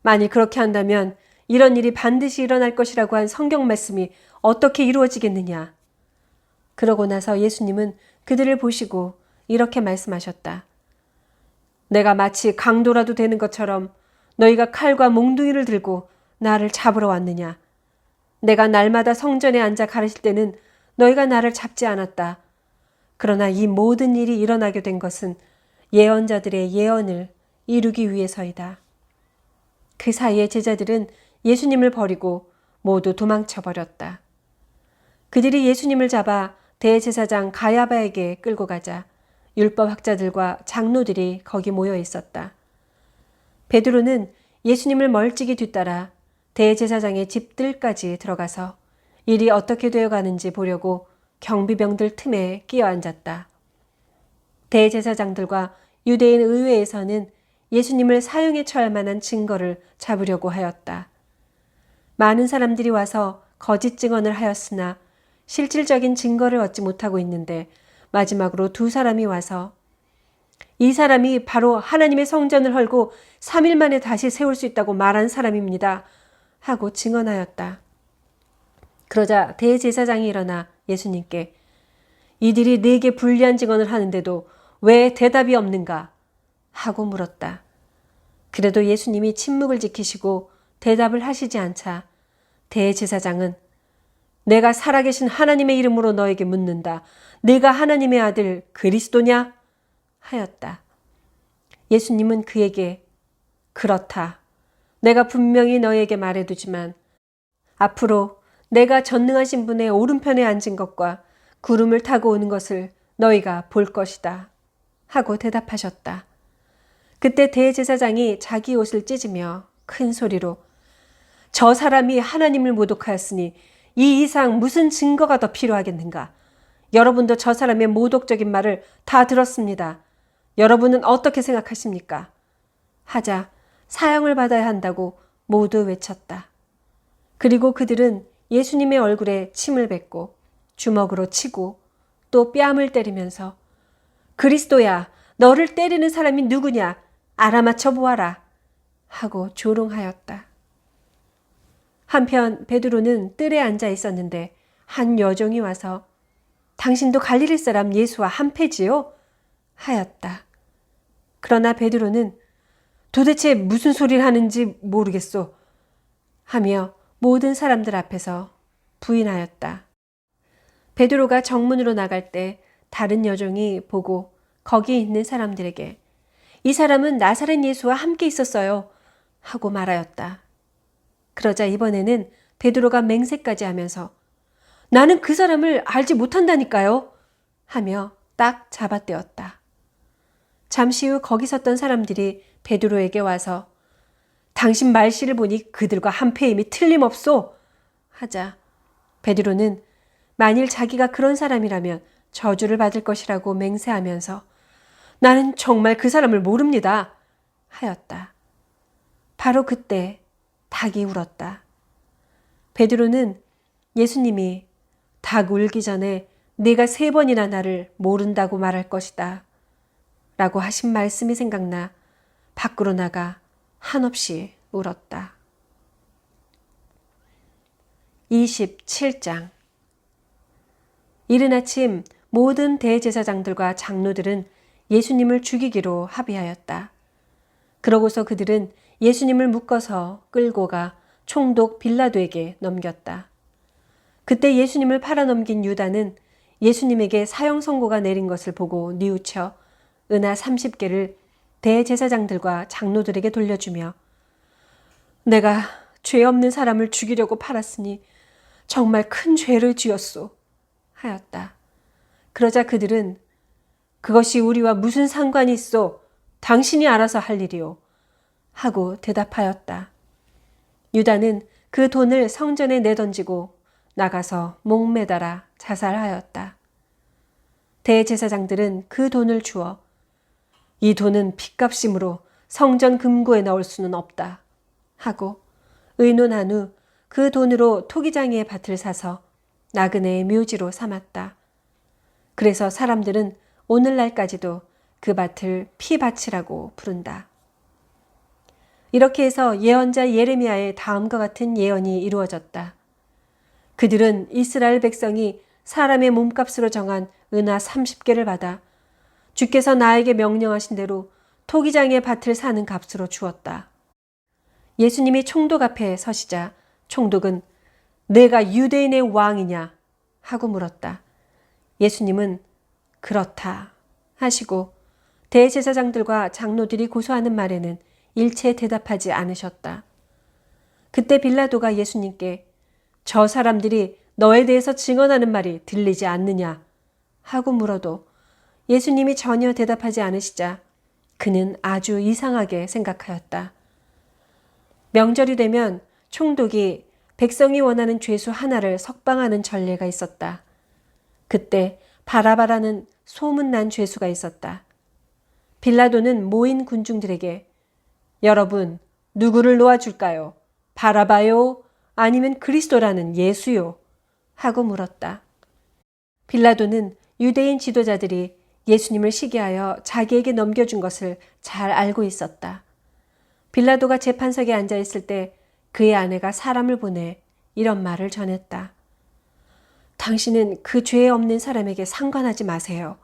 S1: 만일 그렇게 한다면 이런 일이 반드시 일어날 것이라고 한 성경 말씀이 어떻게 이루어지겠느냐. 그러고 나서 예수님은 그들을 보시고 이렇게 말씀하셨다. 내가 마치 강도라도 되는 것처럼 너희가 칼과 몽둥이를 들고 나를 잡으러 왔느냐. 내가 날마다 성전에 앉아 가르칠 때는 너희가 나를 잡지 않았다. 그러나 이 모든 일이 일어나게 된 것은 예언자들의 예언을 이루기 위해서이다. 그 사이에 제자들은 예수님을 버리고 모두 도망쳐 버렸다. 그들이 예수님을 잡아 대제사장 가야바에게 끌고 가자 율법학자들과 장로들이 거기 모여 있었다. 베드로는 예수님을 멀찍이 뒤따라 대제사장의 집들까지 들어가서 일이 어떻게 되어가는지 보려고 경비병들 틈에 끼어 앉았다. 대제사장들과 유대인 의회에서는 예수님을 사형에 처할 만한 증거를 잡으려고 하였다. 많은 사람들이 와서 거짓 증언을 하였으나 실질적인 증거를 얻지 못하고 있는데 마지막으로 2 사람이 와서 이 사람이 바로 하나님의 성전을 헐고 3일 만에 다시 세울 수 있다고 말한 사람입니다. 하고 증언하였다. 그러자 대제사장이 일어나 예수님께 이들이 네게 불리한 증언을 하는데도 왜 대답이 없는가? 하고 물었다. 그래도 예수님이 침묵을 지키시고 대답을 하시지 않자 대제사장은 내가 살아계신 하나님의 이름으로 너에게 묻는다. 네가 하나님의 아들 그리스도냐? 하였다. 예수님은 그에게 그렇다. 내가 분명히 너에게 말해두지만 앞으로 내가 전능하신 분의 오른편에 앉은 것과 구름을 타고 오는 것을 너희가 볼 것이다. 하고 대답하셨다. 그때 대제사장이 자기 옷을 찢으며 큰 소리로 저 사람이 하나님을 모독하였으니 이 이상 무슨 증거가 더 필요하겠는가? 여러분도 저 사람의 모독적인 말을 다 들었습니다. 여러분은 어떻게 생각하십니까? 하자 사형을 받아야 한다고 모두 외쳤다. 그리고 그들은 예수님의 얼굴에 침을 뱉고 주먹으로 치고 또 뺨을 때리면서 그리스도야, 너를 때리는 사람이 누구냐? 알아맞혀 보아라. 하고 조롱하였다. 한편 베드로는 뜰에 앉아 있었는데 한 여종이 와서 당신도 갈릴리 사람 예수와 한패지요? 하였다. 그러나 베드로는 도대체 무슨 소리를 하는지 모르겠소 하며 모든 사람들 앞에서 부인하였다. 베드로가 정문으로 나갈 때 다른 여종이 보고 거기 있는 사람들에게 이 사람은 나사렛 예수와 함께 있었어요 하고 말하였다. 그러자 이번에는 베드로가 맹세까지 하면서 나는 그 사람을 알지 못한다니까요 하며 딱 잡아떼었다. 잠시 후 거기 섰던 사람들이 베드로에게 와서 당신 말씨를 보니 그들과 한패임이 틀림없소 하자 베드로는 만일 자기가 그런 사람이라면 저주를 받을 것이라고 맹세하면서 나는 정말 그 사람을 모릅니다 하였다. 바로 그때 닭이 울었다. 베드로는 예수님이 닭 울기 전에 네가 3번이나 나를 모른다고 말할 것이다 라고 하신 말씀이 생각나 밖으로 나가 한없이 울었다. 27장. 이른 아침 모든 대제사장들과 장로들은 예수님을 죽이기로 합의하였다. 그러고서 그들은 예수님을 묶어서 끌고 가 총독 빌라도에게 넘겼다. 그때 예수님을 팔아넘긴 유다는 예수님에게 사형 선고가 내린 것을 보고 뉘우쳐 은하 30개를 대제사장들과 장로들에게 돌려주며 내가 죄 없는 사람을 죽이려고 팔았으니 정말 큰 죄를 지었소 하였다. 그러자 그들은 그것이 우리와 무슨 상관이 있소? 당신이 알아서 할 일이오 하고 대답하였다. 유다는 그 돈을 성전에 내던지고 나가서 목매달아 자살하였다. 대제사장들은 그 돈을 주어 이 돈은 핏값이므로 성전 금고에 넣을 수는 없다 하고 의논한 후 그 돈으로 토기장이의 밭을 사서 나그네의 묘지로 삼았다. 그래서 사람들은 오늘날까지도 그 밭을 피밭이라고 부른다. 이렇게 해서 예언자 예레미야의 다음과 같은 예언이 이루어졌다. 그들은 이스라엘 백성이 사람의 몸값으로 정한 은하 30개를 받아 주께서 나에게 명령하신 대로 토기장의 밭을 사는 값으로 주었다. 예수님이 총독 앞에 서시자 총독은 내가 유대인의 왕이냐 하고 물었다. 예수님은 그렇다 하시고 대제사장들과 장로들이 고소하는 말에는 일체 대답하지 않으셨다. 그때 빌라도가 예수님께 저 사람들이 너에 대해서 증언하는 말이 들리지 않느냐 하고 물어도 예수님이 전혀 대답하지 않으시자 그는 아주 이상하게 생각하였다. 명절이 되면 총독이 백성이 원하는 죄수 하나를 석방하는 전례가 있었다. 그때 바라바라는 소문난 죄수가 있었다. 빌라도는 모인 군중들에게 여러분 누구를 놓아줄까요? 바라바요? 아니면 그리스도라는 예수요? 하고 물었다. 빌라도는 유대인 지도자들이 예수님을 시기하여 자기에게 넘겨준 것을 잘 알고 있었다. 빌라도가 재판석에 앉아 있을 때 그의 아내가 사람을 보내 이런 말을 전했다. 당신은 그 죄 없는 사람에게 상관하지 마세요.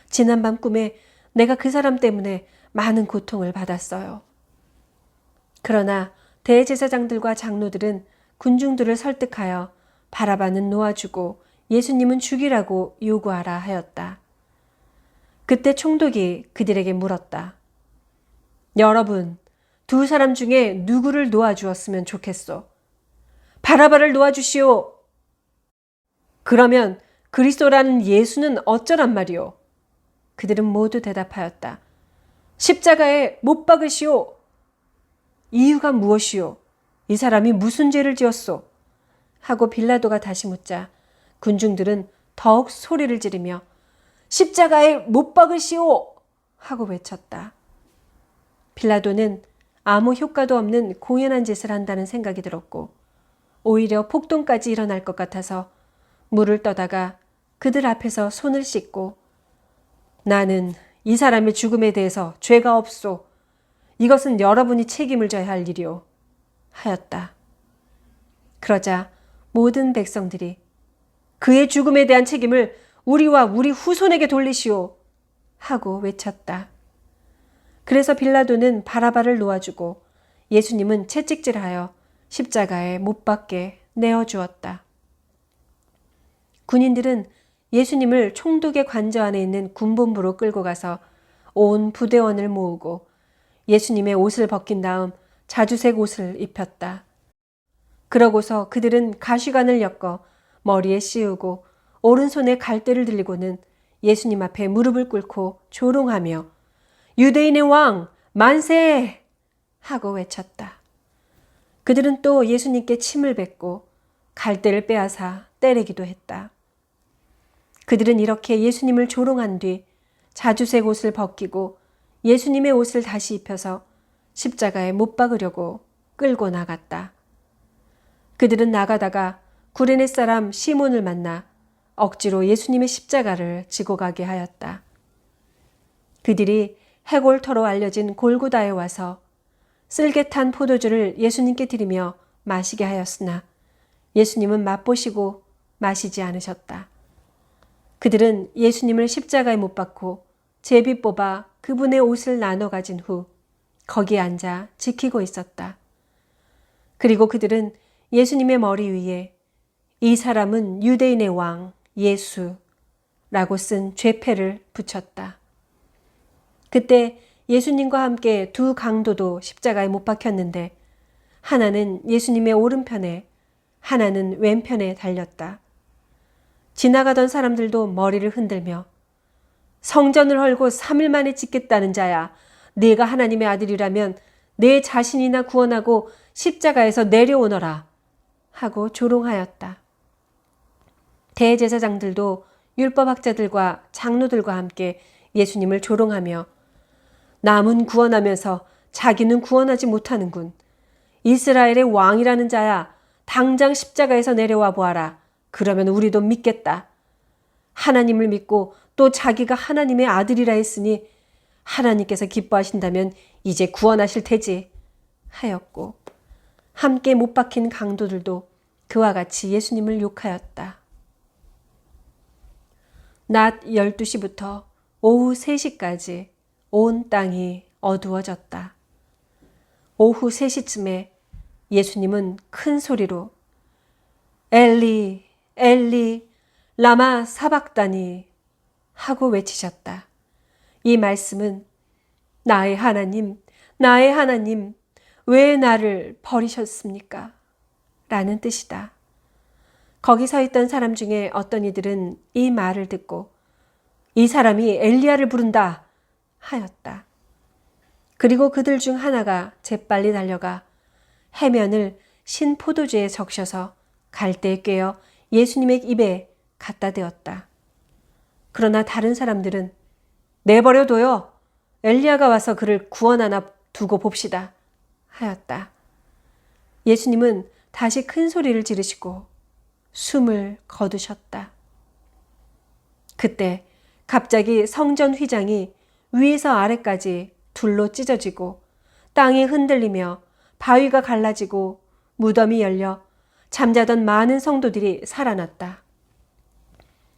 S1: 지난밤 꿈에 내가 그 사람 때문에 많은 고통을 받았어요. 그러나 대제사장들과 장로들은 군중들을 설득하여 바라바는 놓아주고 예수님은 죽이라고 요구하라 하였다. 그때 총독이 그들에게 물었다. 여러분, 2사람 중에 누구를 놓아주었으면 좋겠소? 바라바를 놓아주시오. 그러면 그리스도라는 예수는 어쩌란 말이오? 그들은 모두 대답하였다. 십자가에 못 박으시오. 이유가 무엇이오? 이 사람이 무슨 죄를 지었소? 하고 빌라도가 다시 묻자 군중들은 더욱 소리를 지르며 십자가에 못 박으시오! 하고 외쳤다. 빌라도는 아무 효과도 없는 공연한 짓을 한다는 생각이 들었고 오히려 폭동까지 일어날 것 같아서 물을 떠다가 그들 앞에서 손을 씻고 나는 이 사람의 죽음에 대해서 죄가 없소. 이것은 여러분이 책임을 져야 할 일이오. 하였다. 그러자 모든 백성들이 그의 죽음에 대한 책임을 우리와 우리 후손에게 돌리시오. 하고 외쳤다. 그래서 빌라도는 바라바를 놓아주고 예수님은 채찍질하여 십자가에 못 박게 내어주었다. 군인들은 예수님을 총독의 관저 안에 있는 군본부로 끌고 가서 온 부대원을 모으고 예수님의 옷을 벗긴 다음 자주색 옷을 입혔다. 그러고서 그들은 가시관을 엮어 머리에 씌우고 오른손에 갈대를 들리고는 예수님 앞에 무릎을 꿇고 조롱하며 유대인의 왕 만세! 하고 외쳤다. 그들은 또 예수님께 침을 뱉고 갈대를 빼앗아 때리기도 했다. 그들은 이렇게 예수님을 조롱한 뒤 자주색 옷을 벗기고 예수님의 옷을 다시 입혀서 십자가에 못 박으려고 끌고 나갔다. 그들은 나가다가 구레네 사람 시몬을 만나 억지로 예수님의 십자가를 지고 가게 하였다. 그들이 해골터로 알려진 골고다에 와서 쓸개 탄 포도주를 예수님께 드리며 마시게 하였으나 예수님은 맛보시고 마시지 않으셨다. 그들은 예수님을 십자가에 못 박고 제비 뽑아 그분의 옷을 나눠 가진 후 거기에 앉아 지키고 있었다. 그리고 그들은 예수님의 머리 위에 이 사람은 유대인의 왕 예수라고 쓴 죄패를 붙였다. 그때 예수님과 함께 두 강도도 십자가에 못 박혔는데 하나는 예수님의 오른편에 하나는 왼편에 달렸다. 지나가던 사람들도 머리를 흔들며 성전을 헐고 3일 만에 짓겠다는 자야. 네가 하나님의 아들이라면 내 자신이나 구원하고 십자가에서 내려오너라 하고 조롱하였다. 대제사장들도 율법학자들과 장로들과 함께 예수님을 조롱하며 남은 구원하면서 자기는 구원하지 못하는군. 이스라엘의 왕이라는 자야. 당장 십자가에서 내려와 보아라. 그러면 우리도 믿겠다. 하나님을 믿고 또 자기가 하나님의 아들이라 했으니 하나님께서 기뻐하신다면 이제 구원하실 테지 하였고 함께 못 박힌 강도들도 그와 같이 예수님을 욕하였다. 낮 12시부터 오후 3시까지 온 땅이 어두워졌다. 오후 3시쯤에 예수님은 큰 소리로 엘리, 엘리, 라마 사박다니 하고 외치셨다. 이 말씀은 나의 하나님, 나의 하나님, 왜 나를 버리셨습니까? 라는 뜻이다. 거기 서 있던 사람 중에 어떤 이들은 이 말을 듣고 이 사람이 엘리야를 부른다 하였다. 그리고 그들 중 하나가 재빨리 달려가 해면을 신 포도주에 적셔서 갈대에 꿰어 예수님의 입에 갖다 대었다. 그러나 다른 사람들은 내버려둬요. 엘리야가 와서 그를 구원하나 두고 봅시다 하였다. 예수님은 다시 큰 소리를 지르시고 숨을 거두셨다. 그때 갑자기 성전 휘장이 위에서 아래까지 둘로 찢어지고 땅이 흔들리며 바위가 갈라지고 무덤이 열려 잠자던 많은 성도들이 살아났다.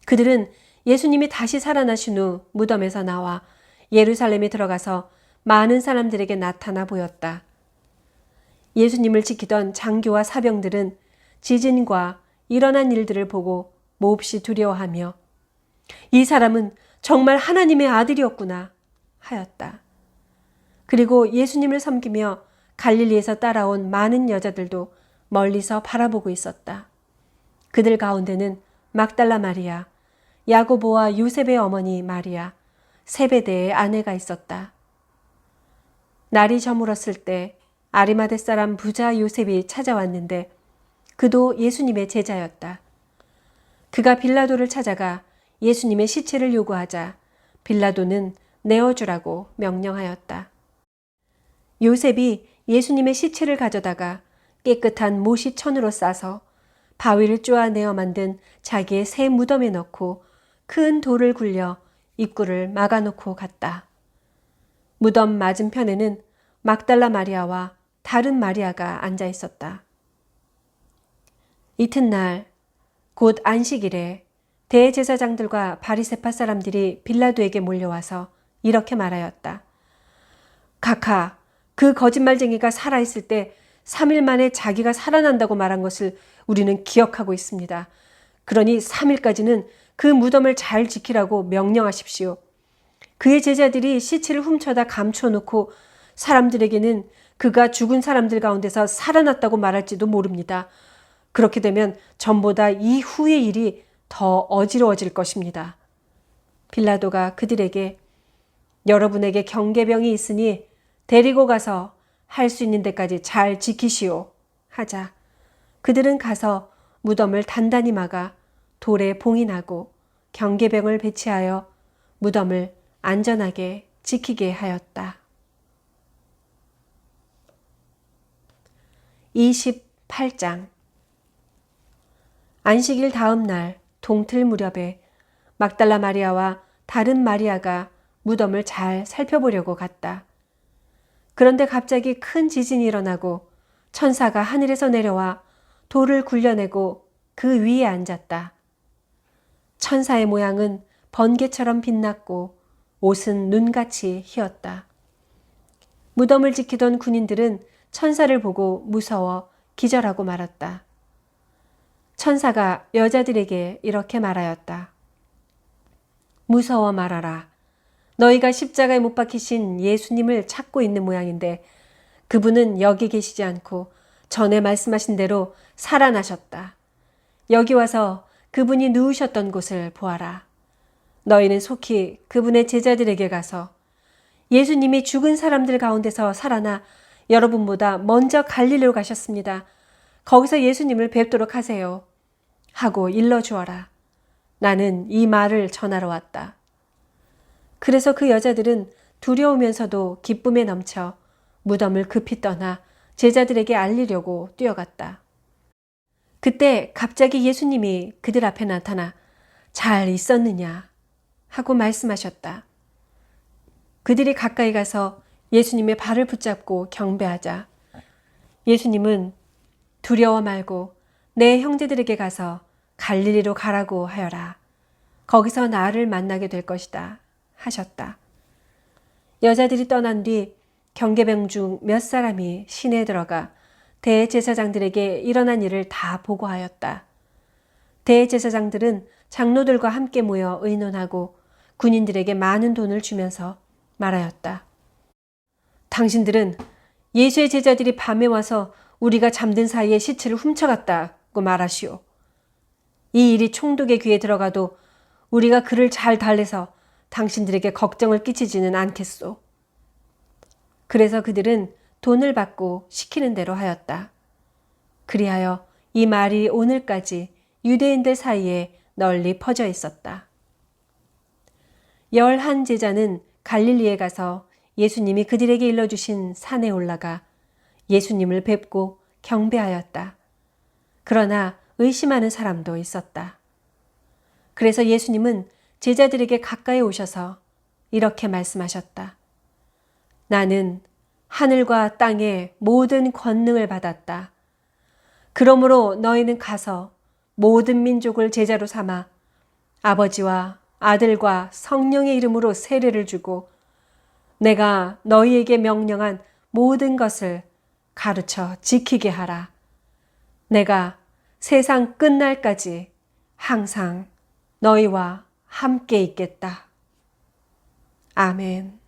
S1: 그들은 예수님이 다시 살아나신 후 무덤에서 나와 예루살렘에 들어가서 많은 사람들에게 나타나 보였다. 예수님을 지키던 장교와 사병들은 지진과 일어난 일들을 보고 몹시 두려워하며 이 사람은 정말 하나님의 아들이었구나 하였다. 그리고 예수님을 섬기며 갈릴리에서 따라온 많은 여자들도 멀리서 바라보고 있었다. 그들 가운데는 막달라 마리아, 야고보와 요셉의 어머니 마리아, 세베대의 아내가 있었다. 날이 저물었을 때 아리마대 사람 부자 요셉이 찾아왔는데 그도 예수님의 제자였다. 그가 빌라도를 찾아가 예수님의 시체를 요구하자 빌라도는 내어주라고 명령하였다. 요셉이 예수님의 시체를 가져다가 깨끗한 모시천으로 싸서 바위를 쪼아내어 만든 자기의 새 무덤에 넣고 큰 돌을 굴려 입구를 막아놓고 갔다. 무덤 맞은편에는 막달라 마리아와 다른 마리아가 앉아 있었다. 이튿날 곧 안식일에 대제사장들과 바리새파 사람들이 빌라도에게 몰려와서 이렇게 말하였다. 각하, 그 거짓말쟁이가 살아있을 때 3일 만에 자기가 살아난다고 말한 것을 우리는 기억하고 있습니다. 그러니 3일까지는 그 무덤을 잘 지키라고 명령하십시오. 그의 제자들이 시체를 훔쳐다 감추어놓고 사람들에게는 그가 죽은 사람들 가운데서 살아났다고 말할지도 모릅니다. 그렇게 되면 전보다 이후의 일이 더 어지러워질 것입니다. 빌라도가 그들에게 여러분에게 경계병이 있으니 데리고 가서 할 수 있는 데까지 잘 지키시오 하자 그들은 가서 무덤을 단단히 막아 돌에 봉인하고 경계병을 배치하여 무덤을 안전하게 지키게 하였다. 28장 안식일 다음 날 동틀 무렵에 막달라 마리아와 다른 마리아가 무덤을 잘 살펴보려고 갔다. 그런데 갑자기 큰 지진이 일어나고 천사가 하늘에서 내려와 돌을 굴려내고 그 위에 앉았다. 천사의 모양은 번개처럼 빛났고 옷은 눈같이 희었다. 무덤을 지키던 군인들은 천사를 보고 무서워 기절하고 말았다. 천사가 여자들에게 이렇게 말하였다. 무서워 말아라. 너희가 십자가에 못 박히신 예수님을 찾고 있는 모양인데 그분은 여기 계시지 않고 전에 말씀하신 대로 살아나셨다. 여기 와서 그분이 누우셨던 곳을 보아라. 너희는 속히 그분의 제자들에게 가서 예수님이 죽은 사람들 가운데서 살아나 여러분보다 먼저 갈릴리로 가셨습니다. 거기서 예수님을 뵙도록 하세요. 하고 일러주어라. 나는 이 말을 전하러 왔다. 그래서 그 여자들은 두려우면서도 기쁨에 넘쳐 무덤을 급히 떠나 제자들에게 알리려고 뛰어갔다. 그때 갑자기 예수님이 그들 앞에 나타나 잘 있었느냐 하고 말씀하셨다. 그들이 가까이 가서 예수님의 발을 붙잡고 경배하자 예수님은 두려워 말고 내 형제들에게 가서 갈릴리로 가라고 하여라. 거기서 나를 만나게 될 것이다 하셨다. 여자들이 떠난 뒤 경계병 중 몇 사람이 시내에 들어가 대제사장들에게 일어난 일을 다 보고하였다. 대제사장들은 장로들과 함께 모여 의논하고 군인들에게 많은 돈을 주면서 말하였다. 당신들은 예수의 제자들이 밤에 와서 우리가 잠든 사이에 시체를 훔쳐갔다고 말하시오. 이 일이 총독의 귀에 들어가도 우리가 그를 잘 달래서 당신들에게 걱정을 끼치지는 않겠소. 그래서 그들은 돈을 받고 시키는 대로 하였다. 그리하여 이 말이 오늘까지 유대인들 사이에 널리 퍼져 있었다. 11 제자는 갈릴리에 가서 예수님이 그들에게 일러주신 산에 올라가 예수님을 뵙고 경배하였다. 그러나 의심하는 사람도 있었다. 그래서 예수님은 제자들에게 가까이 오셔서 이렇게 말씀하셨다. 나는 하늘과 땅의 모든 권능을 받았다. 그러므로 너희는 가서 모든 민족을 제자로 삼아 아버지와 아들과 성령의 이름으로 세례를 주고 내가 너희에게 명령한 모든 것을 가르쳐 지키게 하라. 내가 세상 끝날까지 항상 너희와 함께 있겠다. 아멘.